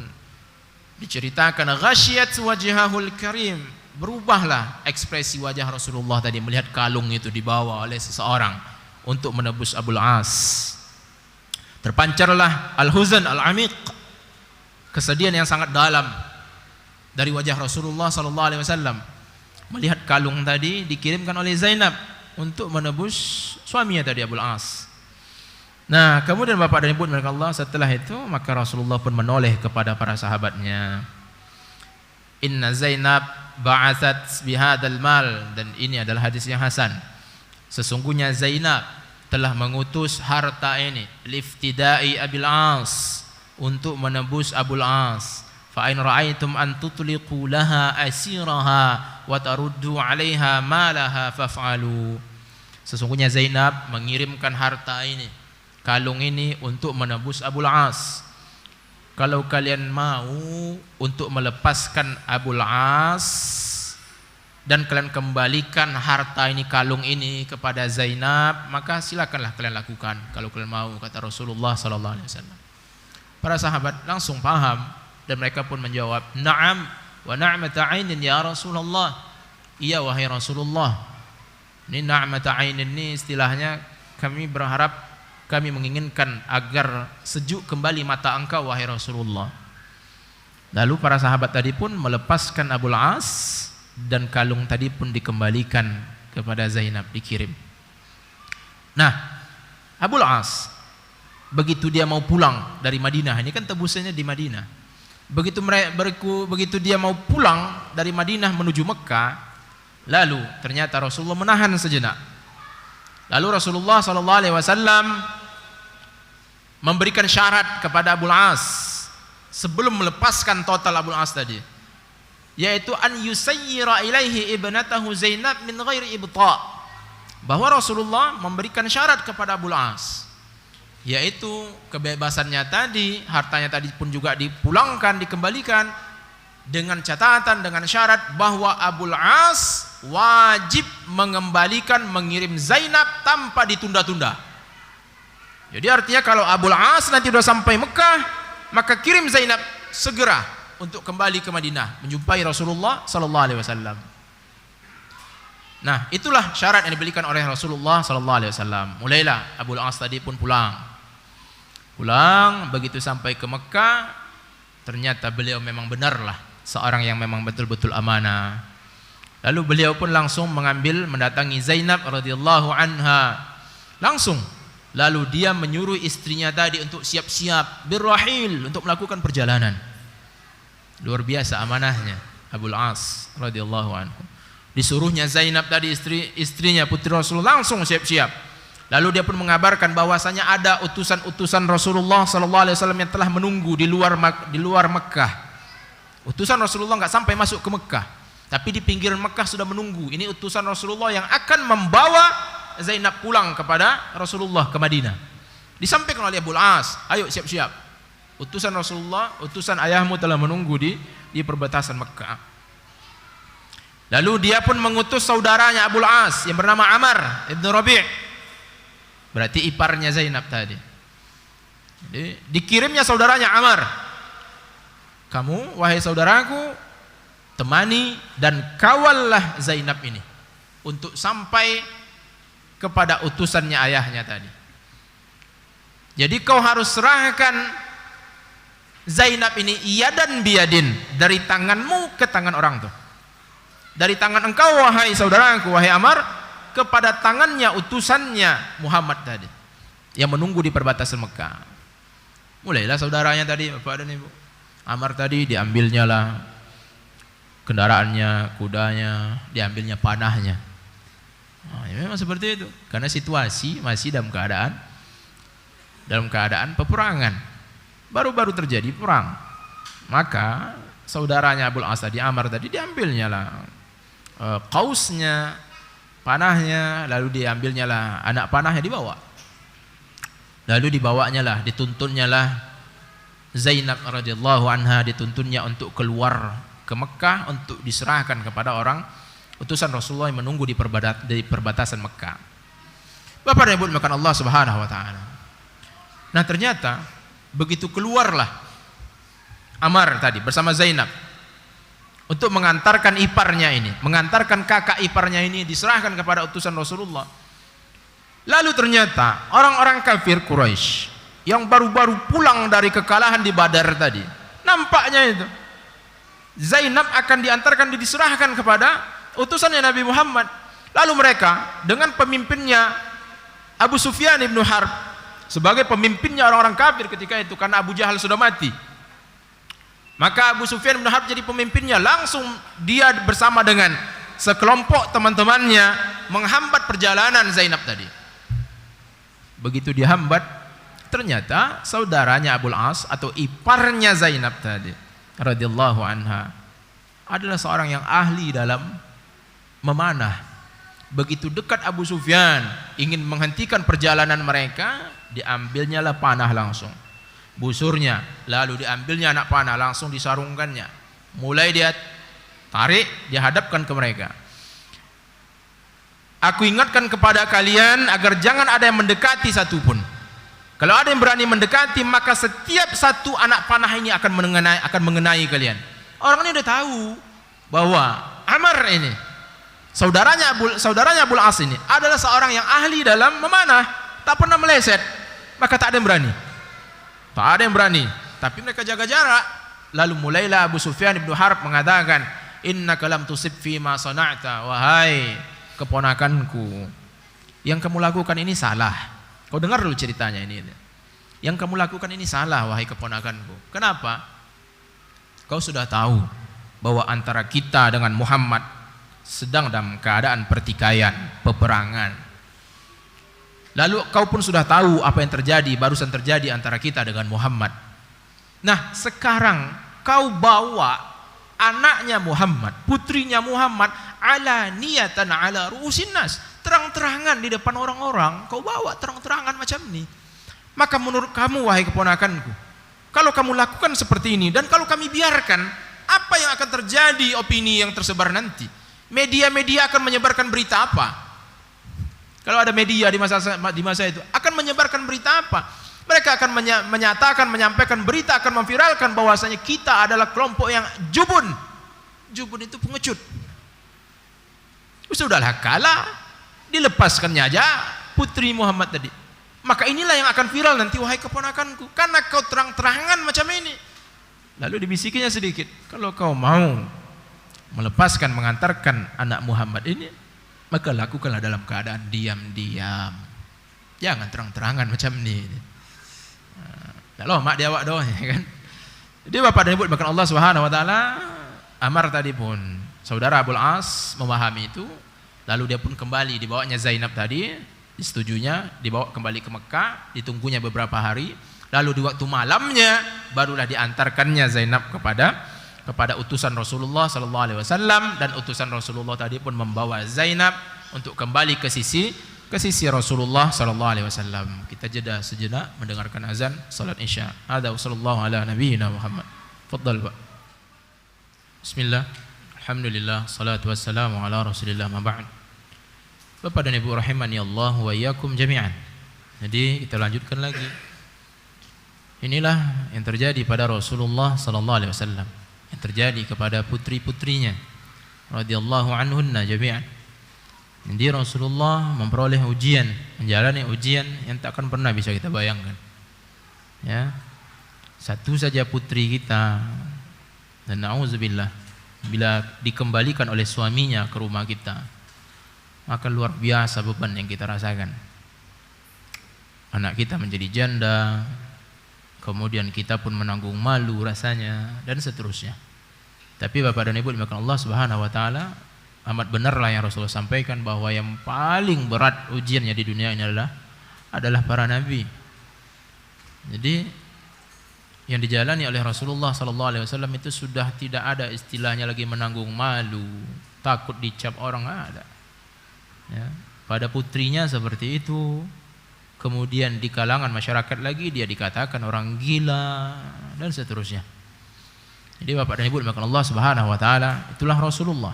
diceritakan ghasyiyat wajhahul karim, berubahlah ekspresi wajah Rasulullah tadi melihat kalung itu dibawa oleh seseorang untuk menebus Abul As. Terpancarlah al-huzn al-amiq, kesedihan yang sangat dalam dari wajah Rasulullah sallallahu alaihi wasallam melihat kalung tadi dikirimkan oleh Zainab untuk menebus suaminya tadi Abul As. Nah, kemudian Bapak dan Ibu dimuliakan Allah, setelah itu maka Rasulullah pun menoleh kepada para sahabatnya. Inna Zainab ba'atsat bihadzal mal, dan ini adalah hadis yang hasan. Sesungguhnya Zainab telah mengutus harta ini liftidai Abil As, untuk menebus Abul As. Fa in ra'aitum an tutliqu laha asiraha wa taruddu 'alaiha malaha faf'alu. Sesungguhnya Zainab mengirimkan harta ini, kalung ini, untuk menebus Abul As. Kalau kalian mau untuk melepaskan Abul As dan kalian kembalikan harta ini, kalung ini kepada Zainab, maka silakanlah kalian lakukan kalau kalian mau, kata Rasulullah sallallahu alaihi wasallam. Para sahabat langsung paham dan mereka pun menjawab, "Na'am wa na'mata 'ainin ya Rasulullah." Iya wahai Rasulullah. Ini na'mata 'ainin ini istilahnya kami berharap, kami menginginkan agar sejuk kembali mata engkau wahai Rasulullah. Lalu para sahabat tadi pun melepaskan Abul As, dan kalung tadi pun dikembalikan kepada Zainab, dikirim. Nah, Abul As begitu dia mau pulang dari Madinah, ini kan tebusannya di Madinah. Begitu dia mau pulang dari Madinah menuju Mekah, lalu ternyata Rasulullah menahan sejenak. Lalu Rasulullah sallallahu alaihi wasallam memberikan syarat kepada Abul As sebelum melepaskan total Abul As tadi, yaitu an yusayyira ilaihi ibnatahu Zainab min ghairi ibta', bahwa Rasulullah memberikan syarat kepada Abul As, yaitu kebebasannya tadi, hartanya tadi pun juga dipulangkan, dikembalikan, dengan catatan, dengan syarat bahwa Abul As wajib mengirim Zainab tanpa ditunda-tunda. Jadi artinya kalau Abul As nanti sudah sampai Mekah, maka kirim Zainab segera untuk kembali ke Madinah menjumpai Rasulullah sallallahu alaihi wasallam. Nah, itulah syarat yang diberikan oleh Rasulullah sallallahu alaihi wasallam. Mulailah Abul As tadi pun pulang. Begitu sampai ke Mekah, ternyata beliau memang benarlah seorang yang memang betul-betul amanah. Lalu beliau pun langsung mendatangi Zainab radhiyallahu anha. Langsung. Lalu dia menyuruh istrinya tadi untuk siap-siap birrahil, untuk melakukan perjalanan. Luar biasa amanahnya Abul As radhiyallahu anhu. Disuruhnya Zainab tadi istrinya putri Rasulullah langsung siap-siap. Lalu dia pun mengabarkan bahwasanya ada utusan-utusan Rasulullah sallallahu alaihi wasallam yang telah menunggu di luar Mekah. Utusan Rasulullah enggak sampai masuk ke Mekah, tapi di pinggiran Mekah sudah menunggu. Ini utusan Rasulullah yang akan membawa Zainab pulang kepada Rasulullah ke Madinah. Disampaikan oleh Abul As, ayo siap-siap. Utusan Rasulullah, utusan ayahmu telah menunggu di perbatasan Mekah. Lalu dia pun mengutus saudaranya Abul As yang bernama Amr ibn Rabi'. Berarti iparnya Zainab tadi. Jadi, dikirimnya saudaranya Amr. Kamu, wahai saudaraku, temani dan kawallah Zainab ini untuk sampai kepada utusannya ayahnya tadi. Jadi kau harus serahkan Zainab ini yadan biyadin, dari tanganmu ke tangan orang tuh. Dari tangan engkau wahai saudaraku, wahai Amr, kepada tangannya utusannya Muhammad tadi yang menunggu di perbatasan Mekah. Mulailah saudaranya tadi, Bapak dan Ibu. Amr tadi diambilnya lah kendaraannya, kudanya, diambilnya panahnya. Ya memang seperti itu, karena situasi masih dalam keadaan peperangan, baru-baru terjadi perang. Maka saudaranya Abul As tadi, Amr tadi, diambilnya lah kausnya, panahnya, lalu diambilnya lah anak panahnya dibawa, lalu dibawanya lah, dituntunnya lah Zainab radhiyallahu anha, dituntunnya untuk keluar ke Mekah untuk diserahkan kepada orang utusan Rasulullah yang menunggu di perbatasan Mekah. Bapak dan Ibu dimuliakan Allah Subhanahu wa taala. Nah, ternyata begitu keluarlah Amr tadi bersama Zainab untuk mengantarkan iparnya ini, mengantarkan kakak iparnya ini diserahkan kepada utusan Rasulullah. Lalu ternyata orang-orang kafir Quraisy yang baru-baru pulang dari kekalahan di Badar tadi, nampaknya itu Zainab akan diantarkan, diserahkan kepada utusannya Nabi Muhammad. Lalu mereka dengan pemimpinnya Abu Sufyan ibn Harb sebagai pemimpinnya orang-orang kafir ketika itu, karena Abu Jahal sudah mati, maka Abu Sufyan ibn Harb jadi pemimpinnya. Langsung dia bersama dengan sekelompok teman-temannya menghambat perjalanan Zainab tadi. Begitu dihambat, ternyata saudaranya Abul As atau iparnya Zainab tadi radhiyallahu anha adalah seorang yang ahli dalam memanah. Begitu dekat Abu Sufyan ingin menghentikan perjalanan mereka, diambilnya lah panah langsung, busurnya, lalu diambilnya anak panah langsung disarungkannya. Mulai dia tarik, dia hadapkan ke mereka. Aku ingatkan kepada kalian agar jangan ada yang mendekati satupun. Kalau ada yang berani mendekati, maka setiap satu anak panah ini akan mengenai kalian. Orang ini udah tahu bahwa Amr ini saudaranya Abul As ini adalah seorang yang ahli dalam memanah, tak pernah meleset. Maka tak ada yang berani. Tak ada yang berani. Tapi mereka jaga jarak. Lalu mulailah Abu Sufyan ibn Harb mengatakan, innaka lam tusib fi ma sana'ta, wahai keponakanku, yang kamu lakukan ini salah. Kau dengar dulu ceritanya ini. Yang kamu lakukan ini salah, wahai keponakanku. Kenapa? Kau sudah tahu bahwa antara kita dengan Muhammad sedang dalam keadaan pertikaian, peperangan. Lalu kau pun sudah tahu apa yang terjadi, barusan terjadi antara kita dengan Muhammad. Nah, sekarang kau bawa anaknya Muhammad, putrinya Muhammad, ala niyatan ala ru'usin nas, terang-terangan di depan orang-orang, kau bawa terang-terangan macam ini. Maka menurut kamu, wahai keponakanku, kalau kamu lakukan seperti ini dan kalau kami biarkan, apa yang akan terjadi opini yang tersebar nanti? Media-media akan menyebarkan berita apa? Kalau ada media di masa itu akan menyebarkan berita apa? Mereka akan menyatakan, menyampaikan berita, akan memviralkan bahwasanya kita adalah kelompok yang jubun. Jubun itu pengecut. Sudahlah kalah, dilepaskannya aja putri Muhammad tadi. Maka inilah yang akan viral nanti, wahai keponakanku, karena kau terang-terangan macam ini. Lalu dibisikinya sedikit, kalau kau mau melepaskan, mengantarkan anak Muhammad ini, maka lakukanlah dalam keadaan diam-diam. Jangan terang-terangan macam ini. Kalau mak dia awak doang, ya kan? Jadi Bapak dan Ibu bahkan Allah Subhanahu wa taala amar tadi pun saudara Abul As memahami itu, lalu dia pun kembali, dibawanya Zainab tadi, disetujunya dibawa kembali ke Mekah, ditunggunya beberapa hari, lalu di waktu malamnya barulah diantarkannya Zainab kepada utusan Rasulullah sallallahu alaihi wasallam, dan utusan Rasulullah tadi pun membawa Zainab untuk kembali ke sisi Rasulullah sallallahu alaihi wasallam. Kita jeda sejenak mendengarkan azan salat Isya. Ada sallallahu ala nabiyina Muhammad. Fadhal Pak. Bismillah. Alhamdulillah, salatu wassalamu ala Rasulillah, ma ba'd. Bapak dan Ibu rahimani Allah wa iyyakum jami'an. Jadi kita lanjutkan lagi. Inilah yang terjadi pada Rasulullah sallallahu alaihi wasallam, yang terjadi kepada putri-putrinya radhiyallahu anhunna jami'an. Jadi Rasulullah memperoleh ujian, menjalani ujian yang tak akan pernah bisa kita bayangkan. Ya. Satu saja putri kita, dan na'udzubillah, bila dikembalikan oleh suaminya ke rumah kita, maka luar biasa beban yang kita rasakan. Anak kita menjadi janda, kemudian kita pun menanggung malu rasanya, dan seterusnya. Tapi Bapak dan Ibu dimakan Allah Subhanahu wa taala, amat benarlah yang Rasulullah sampaikan bahwa yang paling berat ujiannya di dunia ini adalah para nabi. Jadi yang dijalani oleh Rasulullah sallallahu alaihi wasallam itu sudah tidak ada istilahnya lagi menanggung malu, takut dicap orang, ada. Ya, pada putrinya seperti itu. Kemudian di kalangan masyarakat lagi dia dikatakan orang gila dan seterusnya. Jadi Bapak dan Ibu dimakan Allah Subhanahu wa taala, itulah Rasulullah.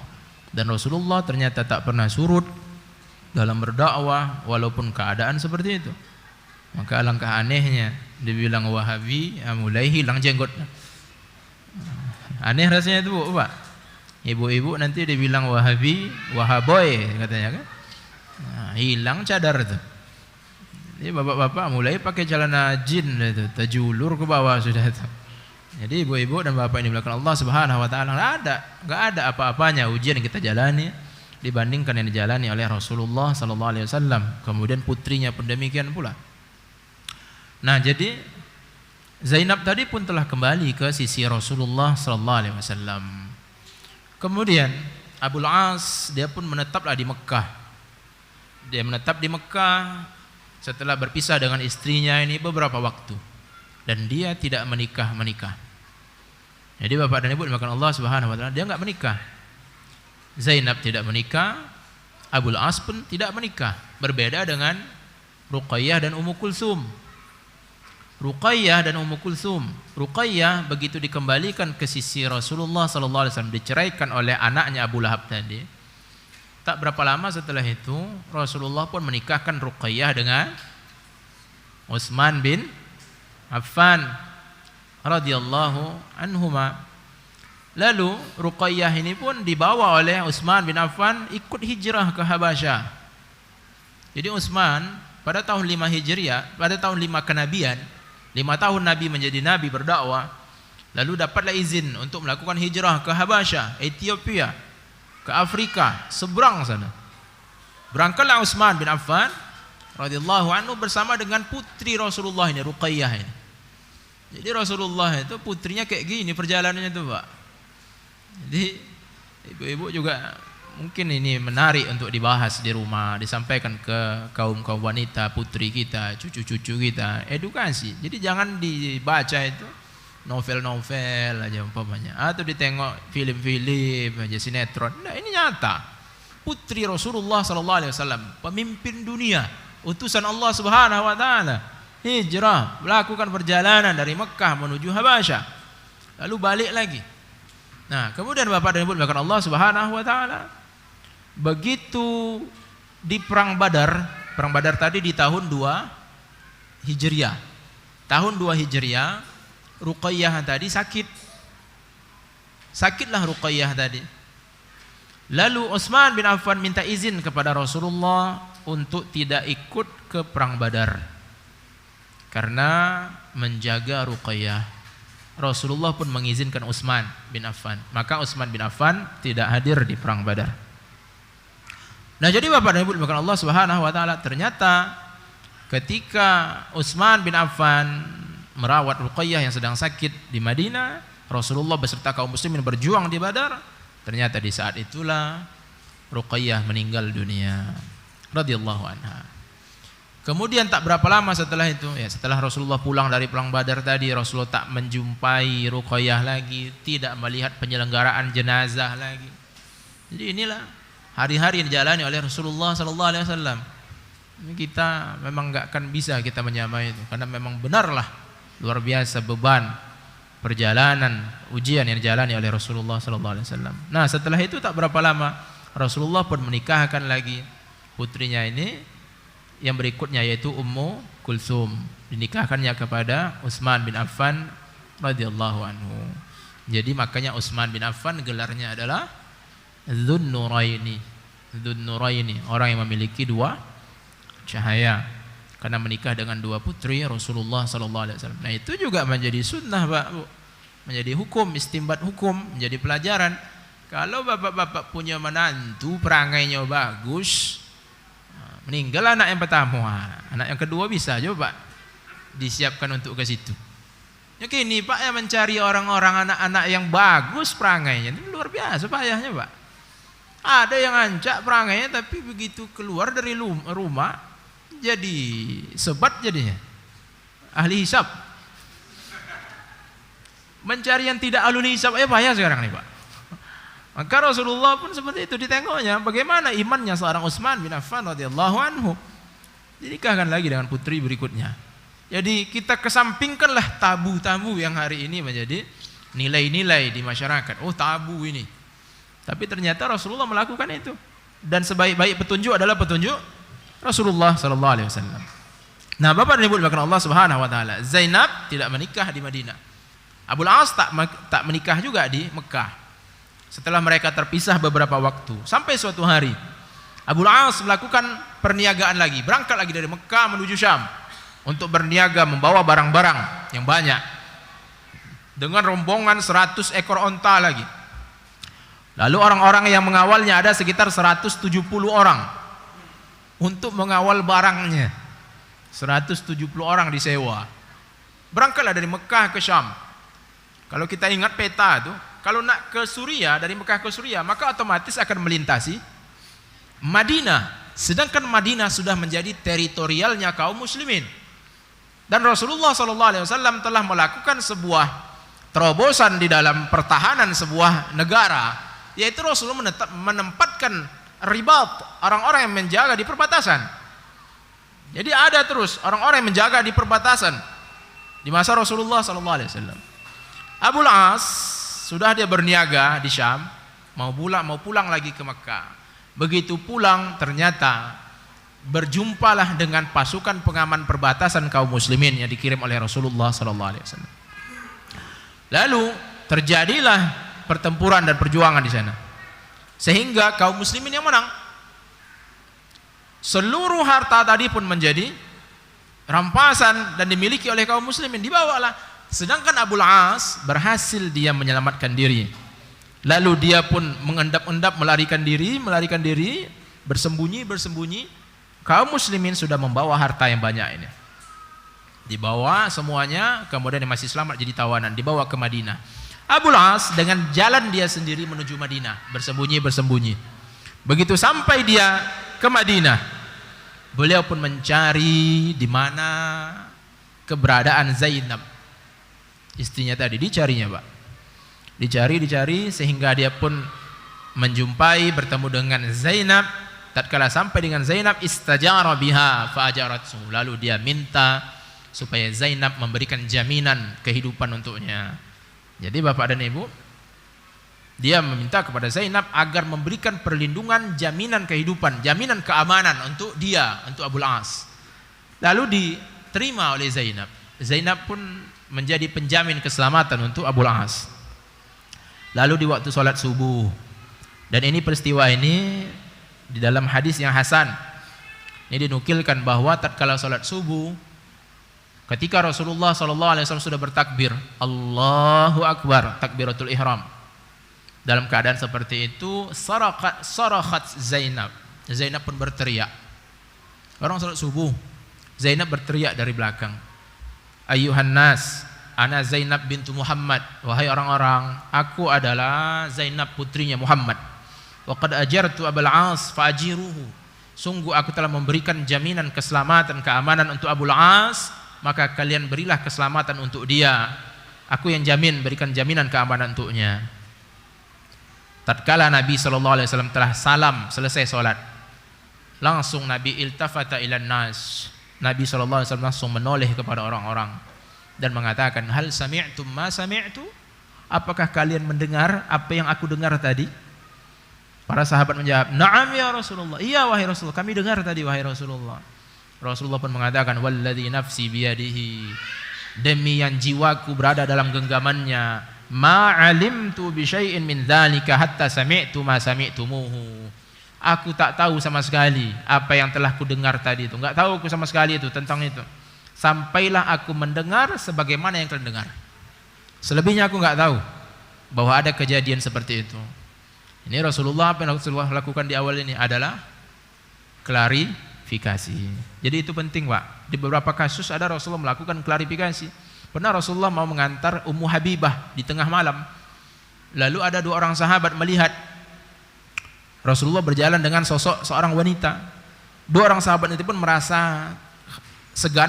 Dan Rasulullah ternyata tak pernah surut dalam berdakwah walaupun keadaan seperti itu. Maka alangkah anehnya dibilang Wahabi, mulai hilang jenggotnya. Aneh rasanya itu, Pak. Ibu-ibu nanti dibilang Wahabi, Wahaboy katanya kan. Nah, hilang cadar itu. Jadi bapak-bapak mulai pakai celana jin itu, terjulur ke bawah sudah itu. Jadi ibu-ibu dan bapak ini belakang Allah Subhanahu wa taala, enggak ada apa-apanya ujian yang kita jalani dibandingkan yang dijalani oleh Rasulullah sallallahu alaihi wasallam. Kemudian putrinya pun demikian pula. Nah, jadi Zainab tadi pun telah kembali ke sisi Rasulullah sallallahu alaihi wasallam. Kemudian Abul As dia pun menetaplah di Mekah. Dia menetap di Mekah setelah berpisah dengan istrinya ini beberapa waktu, dan dia tidak menikah. Jadi Bapak dan Ibu dimakan Allah Subhanahu wa taala, dia enggak menikah. Zainab tidak menikah, Abul As pun tidak menikah. Berbeda dengan Ruqayyah dan Ummu Kulsum. Ruqayyah dan Ummu Kulsum. Ruqayyah begitu dikembalikan ke sisi Rasulullah sallallahu alaihi wasallam, diceraikan oleh anaknya Abu Lahab tadi. Tak berapa lama setelah itu Rasulullah pun menikahkan Ruqayyah dengan Utsman bin Affan radhiyallahu anhuma. Lalu Ruqayyah ini pun dibawa oleh Utsman bin Affan ikut hijrah ke Habasyah. Jadi Utsman pada tahun 5 Hijriah, pada tahun 5 kenabian, 5 tahun Nabi menjadi nabi berdakwah, lalu dapatlah izin untuk melakukan hijrah ke Habasyah, Ethiopia, ke Afrika, seberang sana. Berangkatlah Utsman bin Affan radhiyallahu anhu bersama dengan putri Rasulullah ini, Ruqayyah ini. Jadi Rasulullah itu putrinya kayak gini perjalanannya itu, Pak. Jadi ibu-ibu juga mungkin ini menarik untuk dibahas di rumah, disampaikan ke kaum-kaum wanita, putri kita, cucu-cucu kita, edukasi. Jadi jangan dibaca itu novel-novel aja umpamanya, atau ditengok film-film aja, sinetron. Nah, ini nyata. Putri Rasulullah sallallahu alaihi wasallam, pemimpin dunia, utusan Allah Subhanahu wa taala, hijrah, melakukan perjalanan dari Mekah menuju Habasyah, lalu balik lagi. Nah, kemudian Bapak dan Ibu dimuliakan Allah Subhanahu wa taala, begitu di perang Badar tadi di tahun 2 Hijriah. tahun 2 Hijriah, Ruqayyah tadi sakit. Sakitlah Ruqayyah tadi. Lalu Utsman bin Affan minta izin kepada Rasulullah untuk tidak ikut ke perang Badar karena menjaga Ruqayyah. Rasulullah pun mengizinkan Utsman bin Affan. Maka Utsman bin Affan tidak hadir di perang Badar. Nah, jadi Bapak dan Ibu dimuliakan Allah Subhanahu wa taala, ternyata ketika Utsman bin Affan merawat Ruqayyah yang sedang sakit di Madinah, Rasulullah beserta kaum muslimin berjuang di Badar. Ternyata di saat itulah Ruqayyah meninggal dunia radhiyallahu anha. Kemudian tak berapa lama setelah itu, ya setelah Rasulullah pulang dari perang Badar tadi, Rasulullah tak menjumpai Ruqayyah lagi, tidak melihat penyelenggaraan jenazah lagi. Jadi inilah hari-hari yang dijalani oleh Rasulullah sallallahu alaihi wasallam. Ini kita memang enggak akan bisa kita menyamai itu, karena memang benarlah luar biasa beban perjalanan ujian yang dijalani oleh Rasulullah sallallahu alaihi wasallam. Nah, setelah itu tak berapa lama Rasulullah pun menikahkan lagi putrinya ini yang berikutnya, yaitu Ummu Kulsum, dinikahkannya kepada Utsman bin Affan radhiyallahu anhu. Jadi makanya Utsman bin Affan gelarnya adalah Dzunnuraini. Dzunnuraini, orang yang memiliki 2 cahaya, karena menikah dengan 2 putri Rasulullah sallallahu alaihi wasallam. Nah, itu juga menjadi sunnah, Pak, Bu. Menjadi hukum, istimbat hukum, menjadi pelajaran. Kalau bapak-bapak punya menantu perangainya bagus, meninggal anak yang pertama, anak yang kedua bisa coba disiapkan untuk ke situ. Ya kini Pak, yang mencari orang-orang anak-anak yang bagus perangainya ini luar biasa payahnya, Pak. Ada yang ancak perangainya, tapi begitu keluar dari rumah jadi sebat, jadinya ahli hisab. Mencari yang tidak ahli hisab payah sekarang nih, Pak. Maka Rasulullah pun seperti itu, ditengoknya bagaimana imannya seorang Utsman bin Affan radhiyallahu anhu. Dinikahkan lagi dengan putri berikutnya. Jadi kita kesampingkanlah tabu-tabu yang hari ini menjadi nilai-nilai di masyarakat. Oh, tabu ini. Tapi ternyata Rasulullah melakukan itu. Dan sebaik-baik petunjuk adalah petunjuk Rasulullah sallallahu alaihi wasallam. Nah, Bapak dan Ibu dimuliakan Allah Subhanahu wa taala, Zainab tidak menikah di Madinah. Abul As tak menikah juga di Mekah. Setelah mereka terpisah beberapa waktu, sampai suatu hari Abul As melakukan perniagaan lagi, berangkat lagi dari Mekah menuju Syam untuk berniaga membawa barang-barang yang banyak dengan rombongan 100 ekor onta lagi. Lalu orang-orang yang mengawalnya ada sekitar 170 orang untuk mengawal barangnya. 170 orang disewa. Berangkatlah dari Mekah ke Syam. Kalau kita ingat peta itu, kalau nak ke Suriah, dari Mekah ke Suriah, maka otomatis akan melintasi Madinah. Sedangkan Madinah sudah menjadi teritorialnya kaum muslimin. Dan Rasulullah SAW telah melakukan sebuah terobosan di dalam pertahanan sebuah negara, yaitu Rasulullah menempatkan ribat, orang-orang yang menjaga di perbatasan. Jadi ada terus orang-orang yang menjaga di perbatasan di masa Rasulullah SAW. Abul As sudah dia berniaga di Syam, mau pulang lagi ke Mekah. Begitu pulang ternyata berjumpalah dengan pasukan pengaman perbatasan kaum muslimin yang dikirim oleh Rasulullah SAW. Lalu terjadilah pertempuran dan perjuangan di sana, sehingga kaum muslimin yang menang. Seluruh harta tadi pun menjadi rampasan dan dimiliki oleh kaum muslimin, dibawalah. Sedangkan Abul As berhasil dia menyelamatkan diri. Lalu dia pun mengendap-endap melarikan diri, bersembunyi. Kaum muslimin sudah membawa harta yang banyak ini. Dibawa semuanya, kemudian yang masih selamat jadi tawanan, dibawa ke Madinah. Abul As dengan jalan dia sendiri menuju Madinah, bersembunyi. Begitu sampai dia ke Madinah, beliau pun mencari di mana keberadaan Zainab, istrinya tadi. Dicarinya, Pak. Dicari sehingga dia pun menjumpai, bertemu dengan Zainab. Tatkala sampai dengan Zainab, istajara biha fa'ajaratsu. Lalu dia minta supaya Zainab memberikan jaminan kehidupan untuknya. Jadi Bapak dan Ibu, dia meminta kepada Zainab agar memberikan perlindungan, jaminan kehidupan, jaminan keamanan untuk dia, untuk Abul As. Lalu diterima oleh Zainab. Zainab pun menjadi penjamin keselamatan untuk Abul As. Lalu di waktu sholat subuh, dan ini peristiwa ini di dalam hadis yang hasan, ini dinukilkan bahwa tatkala sholat subuh, ketika Rasulullah SAW sudah bertakbir, Allahu Akbar, takbiratul ihram, dalam keadaan seperti itu, sarakhat Zainab. Zainab pun berteriak. Orang sholat subuh, Zainab berteriak dari belakang, Ayyuhan nas, ana Zainab bintu Muhammad. Wahai orang-orang, aku adalah Zainab putrinya Muhammad. Wa qad ajartu Abul As fa ajiruhu. Sungguh aku telah memberikan jaminan keselamatan, keamanan untuk Abul As, maka kalian berilah keselamatan untuk dia. Aku yang jamin, berikan jaminan keamanan untuknya. Tatkala Nabi SAW telah salam, selesai solat, langsung Nabi iltafata ilan nas. Nabi SAW langsung menoleh kepada orang-orang dan mengatakan, hal sami'tum ma sami'tu? Apakah kalian mendengar apa yang aku dengar tadi? Para sahabat menjawab, na'am ya Rasulullah. Iya wahai Rasulullah, kami dengar tadi wahai Rasulullah. Rasulullah pun mengatakan, walladzi nafsi biyadihi, demi yang jiwaku berada dalam genggamannya, ma alimtu bi syai'in min dzalika hatta sami'tu ma sami'tumuhu. Aku tak tahu sama sekali apa yang telah ku dengar tadi itu. Enggak tahu aku sama sekali itu tentang itu. Sampailah aku mendengar sebagaimana yang kalian dengar. Selebihnya aku enggak tahu bahwa ada kejadian seperti itu. Ini Rasulullah, apa yang Rasulullah lakukan di awal ini adalah klarifikasi. Jadi itu penting, Pak. Di beberapa kasus ada Rasulullah melakukan klarifikasi. Pernah Rasulullah mau mengantar Ummu Habibah di tengah malam. Lalu ada dua orang sahabat melihat Rasulullah berjalan dengan sosok seorang wanita. Dua orang sahabat itu pun merasa segan,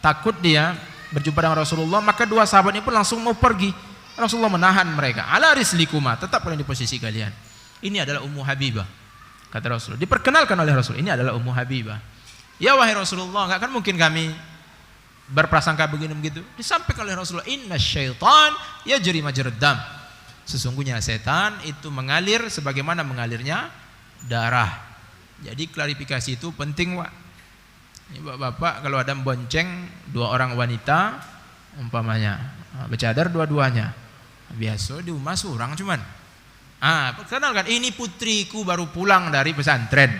takut dia berjumpa dengan Rasulullah. Maka dua sahabat ini pun langsung mau pergi. Rasulullah menahan mereka. Ala rislikuma, tetap kalian di posisi kalian. Ini adalah Ummu Habibah, kata Rasulullah. Diperkenalkan oleh Rasul, ini adalah Ummu Habibah. Ya wahai Rasulullah, enggak kan mungkin kami berprasangka begini begitu. Disampaikan oleh Rasulullah, inna syaitan yajri majrad dam. Sesungguhnya setan itu mengalir sebagaimana mengalirnya darah. Jadi klarifikasi itu penting, Pak. Ini bapak-bapak kalau ada bonceng dua orang wanita umpamanya, bercadar dua-duanya, biasa di rumah seorang cuman. Perkenalkan, ini putriku baru pulang dari pesantren.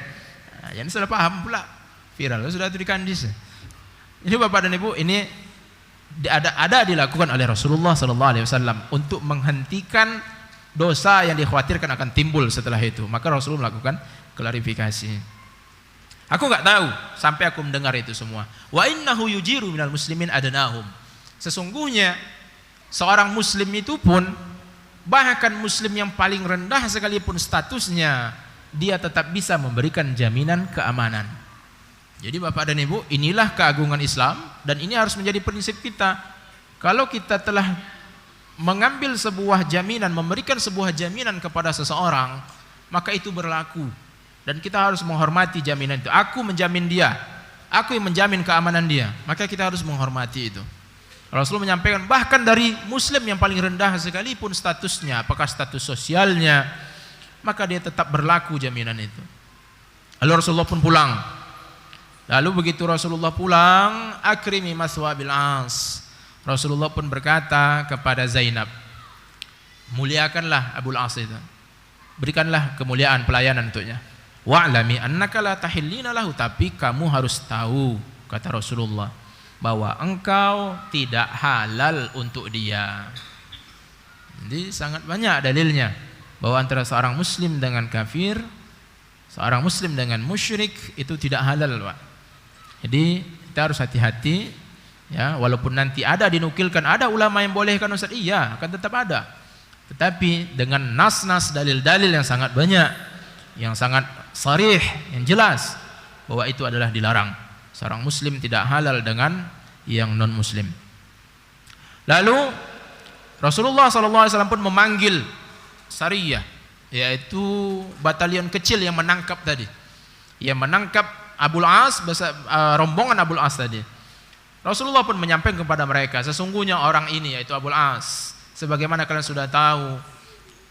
Jadi sudah paham pula, viral sudah itu di kandis. Ini bapak dan ibu, ini ada dilakukan oleh Rasulullah SAW untuk menghentikan dosa yang dikhawatirkan akan timbul setelah itu. Maka Rasulullah melakukan klarifikasi. Aku enggak tahu sampai aku mendengar itu semua. Wa innahu yujiru minal muslimin adnahum. Sesungguhnya seorang muslim itu pun, bahkan muslim yang paling rendah sekalipun statusnya, dia tetap bisa memberikan jaminan keamanan. Jadi Bapak dan Ibu, inilah keagungan Islam, dan ini harus menjadi prinsip kita. Kalau kita telah mengambil sebuah jaminan, memberikan sebuah jaminan kepada seseorang, maka itu berlaku, dan kita harus menghormati jaminan itu. Aku menjamin dia, aku yang menjamin keamanan dia, maka kita harus menghormati itu. Rasulullah menyampaikan, bahkan dari muslim yang paling rendah sekalipun statusnya, apakah status sosialnya, maka dia tetap berlaku jaminan itu. Lalu Rasulullah pun pulang. Lalu begitu Rasulullah pulang, akrimi maswa bil As. Rasulullah pun berkata kepada Zainab, muliakanlah Abul As itu, berikanlah kemuliaan pelayanan untuknya. Wa'lami annaka la tahillina lahu, tapi kamu harus tahu, kata Rasulullah, bahwa engkau tidak halal untuk dia. Jadi sangat banyak dalilnya bahwa antara seorang muslim dengan kafir, seorang muslim dengan musyrik itu tidak halal, Pak. Jadi kita harus hati-hati, ya. Walaupun nanti ada dinukilkan, ada ulama yang bolehkan Ustaz, iya akan tetap ada. Tetapi dengan nas-nas dalil-dalil yang sangat banyak, yang sangat sharih, yang jelas bahwa itu adalah dilarang. Seorang muslim tidak halal dengan yang non muslim. Lalu Rasulullah SAW pun memanggil sariyah, yaitu batalion kecil yang menangkap tadi, yang menangkap Abul As, rombongan Abul As tadi. Rasulullah pun menyampaikan kepada mereka, sesungguhnya orang ini, yaitu Abul As, sebagaimana kalian sudah tahu,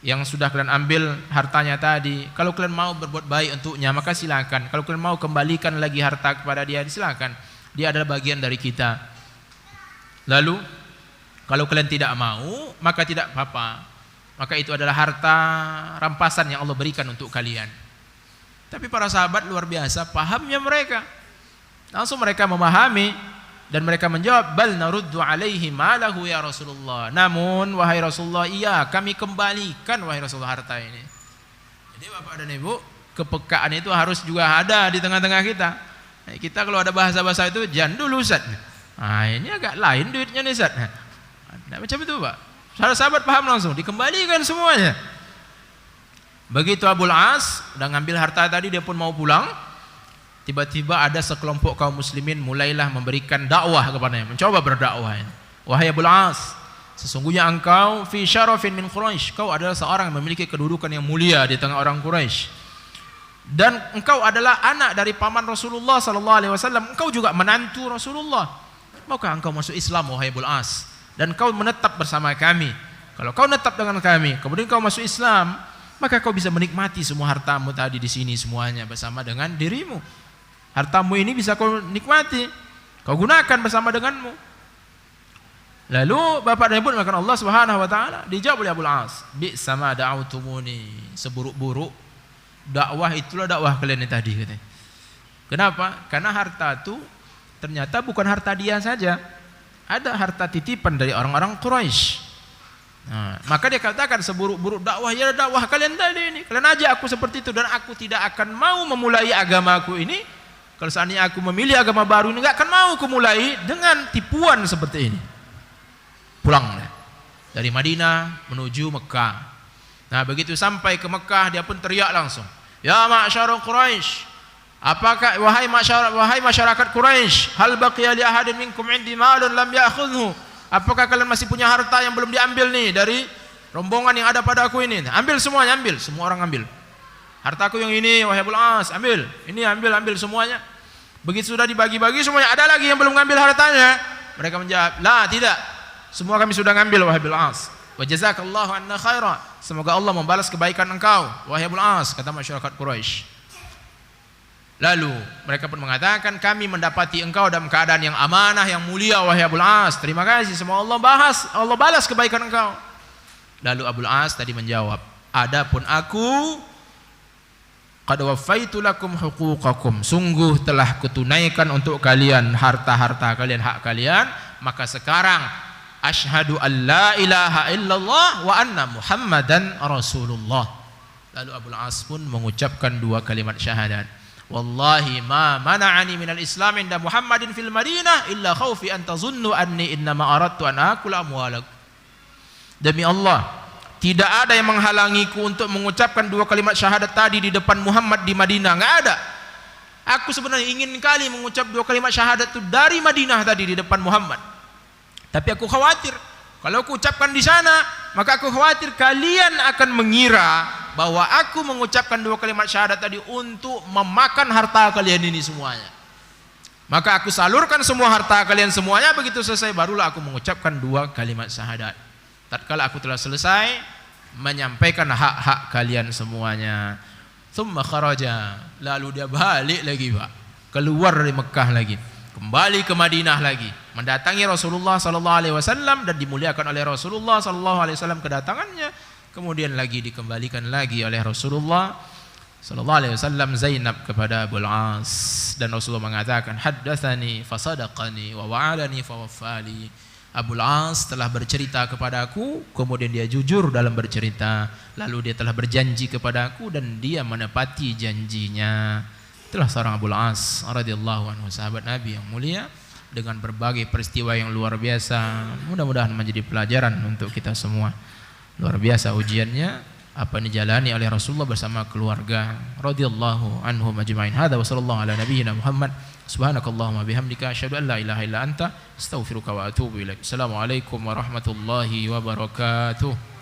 yang sudah kalian ambil hartanya tadi, kalau kalian mau berbuat baik untuknya maka silakan. Kalau kalian mau kembalikan lagi harta kepada dia, silakan. Dia adalah bagian dari kita. Lalu kalau kalian tidak mau, maka tidak apa-apa. Maka itu adalah harta rampasan yang Allah berikan untuk kalian. Tapi para sahabat luar biasa pahamnya mereka. Langsung mereka memahami dan mereka menjawab, bal naruddu alaihi malahu ya Rasulullah. Namun wahai Rasulullah, iya kami kembalikan wahai Rasulullah harta ini. Jadi Bapak dan Ibu, kepekaan itu harus juga ada di tengah-tengah kita. Kita kalau ada bahasa-bahasa itu, jangan dulu Ustaz. Nah, ini agak lain duitnya nih Ustaz. Nah, macam itu Pak. Sahabat paham langsung, dikembalikan semuanya. Begitu Abul As udah ngambil harta tadi, dia pun mau pulang. Tiba-tiba ada sekelompok kaum muslimin mulailah memberikan dakwah kepadanya, mencoba berdakwah. Wahai Abul As, sesungguhnya engkau fi syarafin min Quraisy, kau adalah seorang yang memiliki kedudukan yang mulia di tengah orang Quraisy. Dan engkau adalah anak dari paman Rasulullah sallallahu alaihi wasallam, engkau juga menantu Rasulullah. Maukah engkau masuk Islam wahai Abul As, dan kau menetap bersama kami? Kalau kau menetap dengan kami, kemudian kau masuk Islam, maka kau bisa menikmati semua hartamu tadi di sini semuanya bersama dengan dirimu. Hartamu ini bisa kau nikmati, kau gunakan bersama denganmu. Lalu Bapak dan Ibu dimakan Allah Subhanahu wa taala, dijawab oleh Abul As, bi sama da'autumuni, seburuk-buruk dakwah itulah dakwah kalian ini tadi katanya. Kenapa? Karena harta itu ternyata bukan harta dia saja, ada harta titipan dari orang-orang Quraisy. Nah, maka dia katakan seburuk-buruk dakwah ya dakwah kalian tadi ini. Kalian ajak aku seperti itu dan aku tidak akan mau memulai agamaku ini. Kalau seandainya aku memilih agama baru ini, enggak akan mau aku mulai dengan tipuan seperti ini. Pulang dari Madinah menuju Mekah. Nah, begitu sampai ke Mekah dia pun teriak langsung, ya ma'syarul Quraisy, apakah wahai masyarakat Quraisy, hal baqiya li ahadin minkum indi malun lam ya'khudhu, apakah kalian masih punya harta yang belum diambil nih dari rombongan yang ada pada aku ini? Ambil semuanya, ambil, semua orang ambil. Hartaku yang ini wahai Abul As, ambil. Ini ambil semuanya. Begitu sudah dibagi-bagi semuanya, ada lagi yang belum ngambil hartanya. Mereka menjawab, "La, tidak. Semua kami sudah ngambil wahai Abul As. Wa jazakallahu anna khaira. Semoga Allah membalas kebaikan engkau wahai Abul As," kata masyarakat Quraisy. Lalu mereka pun mengatakan, kami mendapati engkau dalam keadaan yang amanah, yang mulia wahai Abul As. Terima kasih, semoga Allah balas kebaikan engkau. Lalu Abul As tadi menjawab, adapun aku qad waffaitu lakum huquqakum, sungguh telah kutunaikan untuk kalian harta-harta kalian, hak kalian. Maka sekarang asyhadu an la ilaha illallah wa anna muhammadan rasulullah. Lalu Abul As pun mengucapkan dua kalimat syahadat. Wallahi ma mana'ani minal islam inda Muhammadin fil Madinah illa khawfi an tazunnu anni innama aradtu an akula amwalak. Demi Allah, tidak ada yang menghalangiku untuk mengucapkan dua kalimat syahadat tadi di depan Muhammad di Madinah, enggak ada. Aku sebenarnya ingin kali mengucap dua kalimat syahadat itu dari Madinah tadi di depan Muhammad. Tapi aku khawatir kalau aku ucapkan di sana, maka aku khawatir kalian akan mengira bahwa aku mengucapkan dua kalimat syahadat tadi untuk memakan harta kalian ini semuanya. Maka aku salurkan semua harta kalian semuanya, begitu selesai barulah aku mengucapkan dua kalimat syahadat. Tatkala aku telah selesai menyampaikan hak-hak kalian semuanya, thumma kharaja, lalu dia balik lagi Pak, keluar dari Mekah lagi, kembali ke Madinah lagi, mendatangi Rasulullah sallallahu alaihi wasallam dan dimuliakan oleh Rasulullah sallallahu alaihi wasallam kedatangannya. Kemudian lagi dikembalikan lagi oleh Rasulullah sallallahu alaihi wasallam Zainab kepada Abul As, dan Rasulullah mengatakan, haddatsani fasadaqani wa wa'adani fawaffali. Abul As telah bercerita kepadaku, kemudian dia jujur dalam bercerita, lalu dia telah berjanji kepadaku dan dia menepati janjinya. Itulah seorang Abul As radhiyallahu anhu, sahabat Nabi yang mulia dengan berbagai peristiwa yang luar biasa. Mudah-mudahan menjadi pelajaran untuk kita semua. Luar biasa ujiannya apa yang dijalani oleh Rasulullah bersama keluarga radhiyallahu anhum ajma'in. Hadza wa sallallahu ala nabiyyina Muhammad. Subhanakallahumma bihamdika asyhadu an la ilaha illa anta astaghfiruka wa atubu ilaik. Assalamualaikum warahmatullahi wabarakatuh.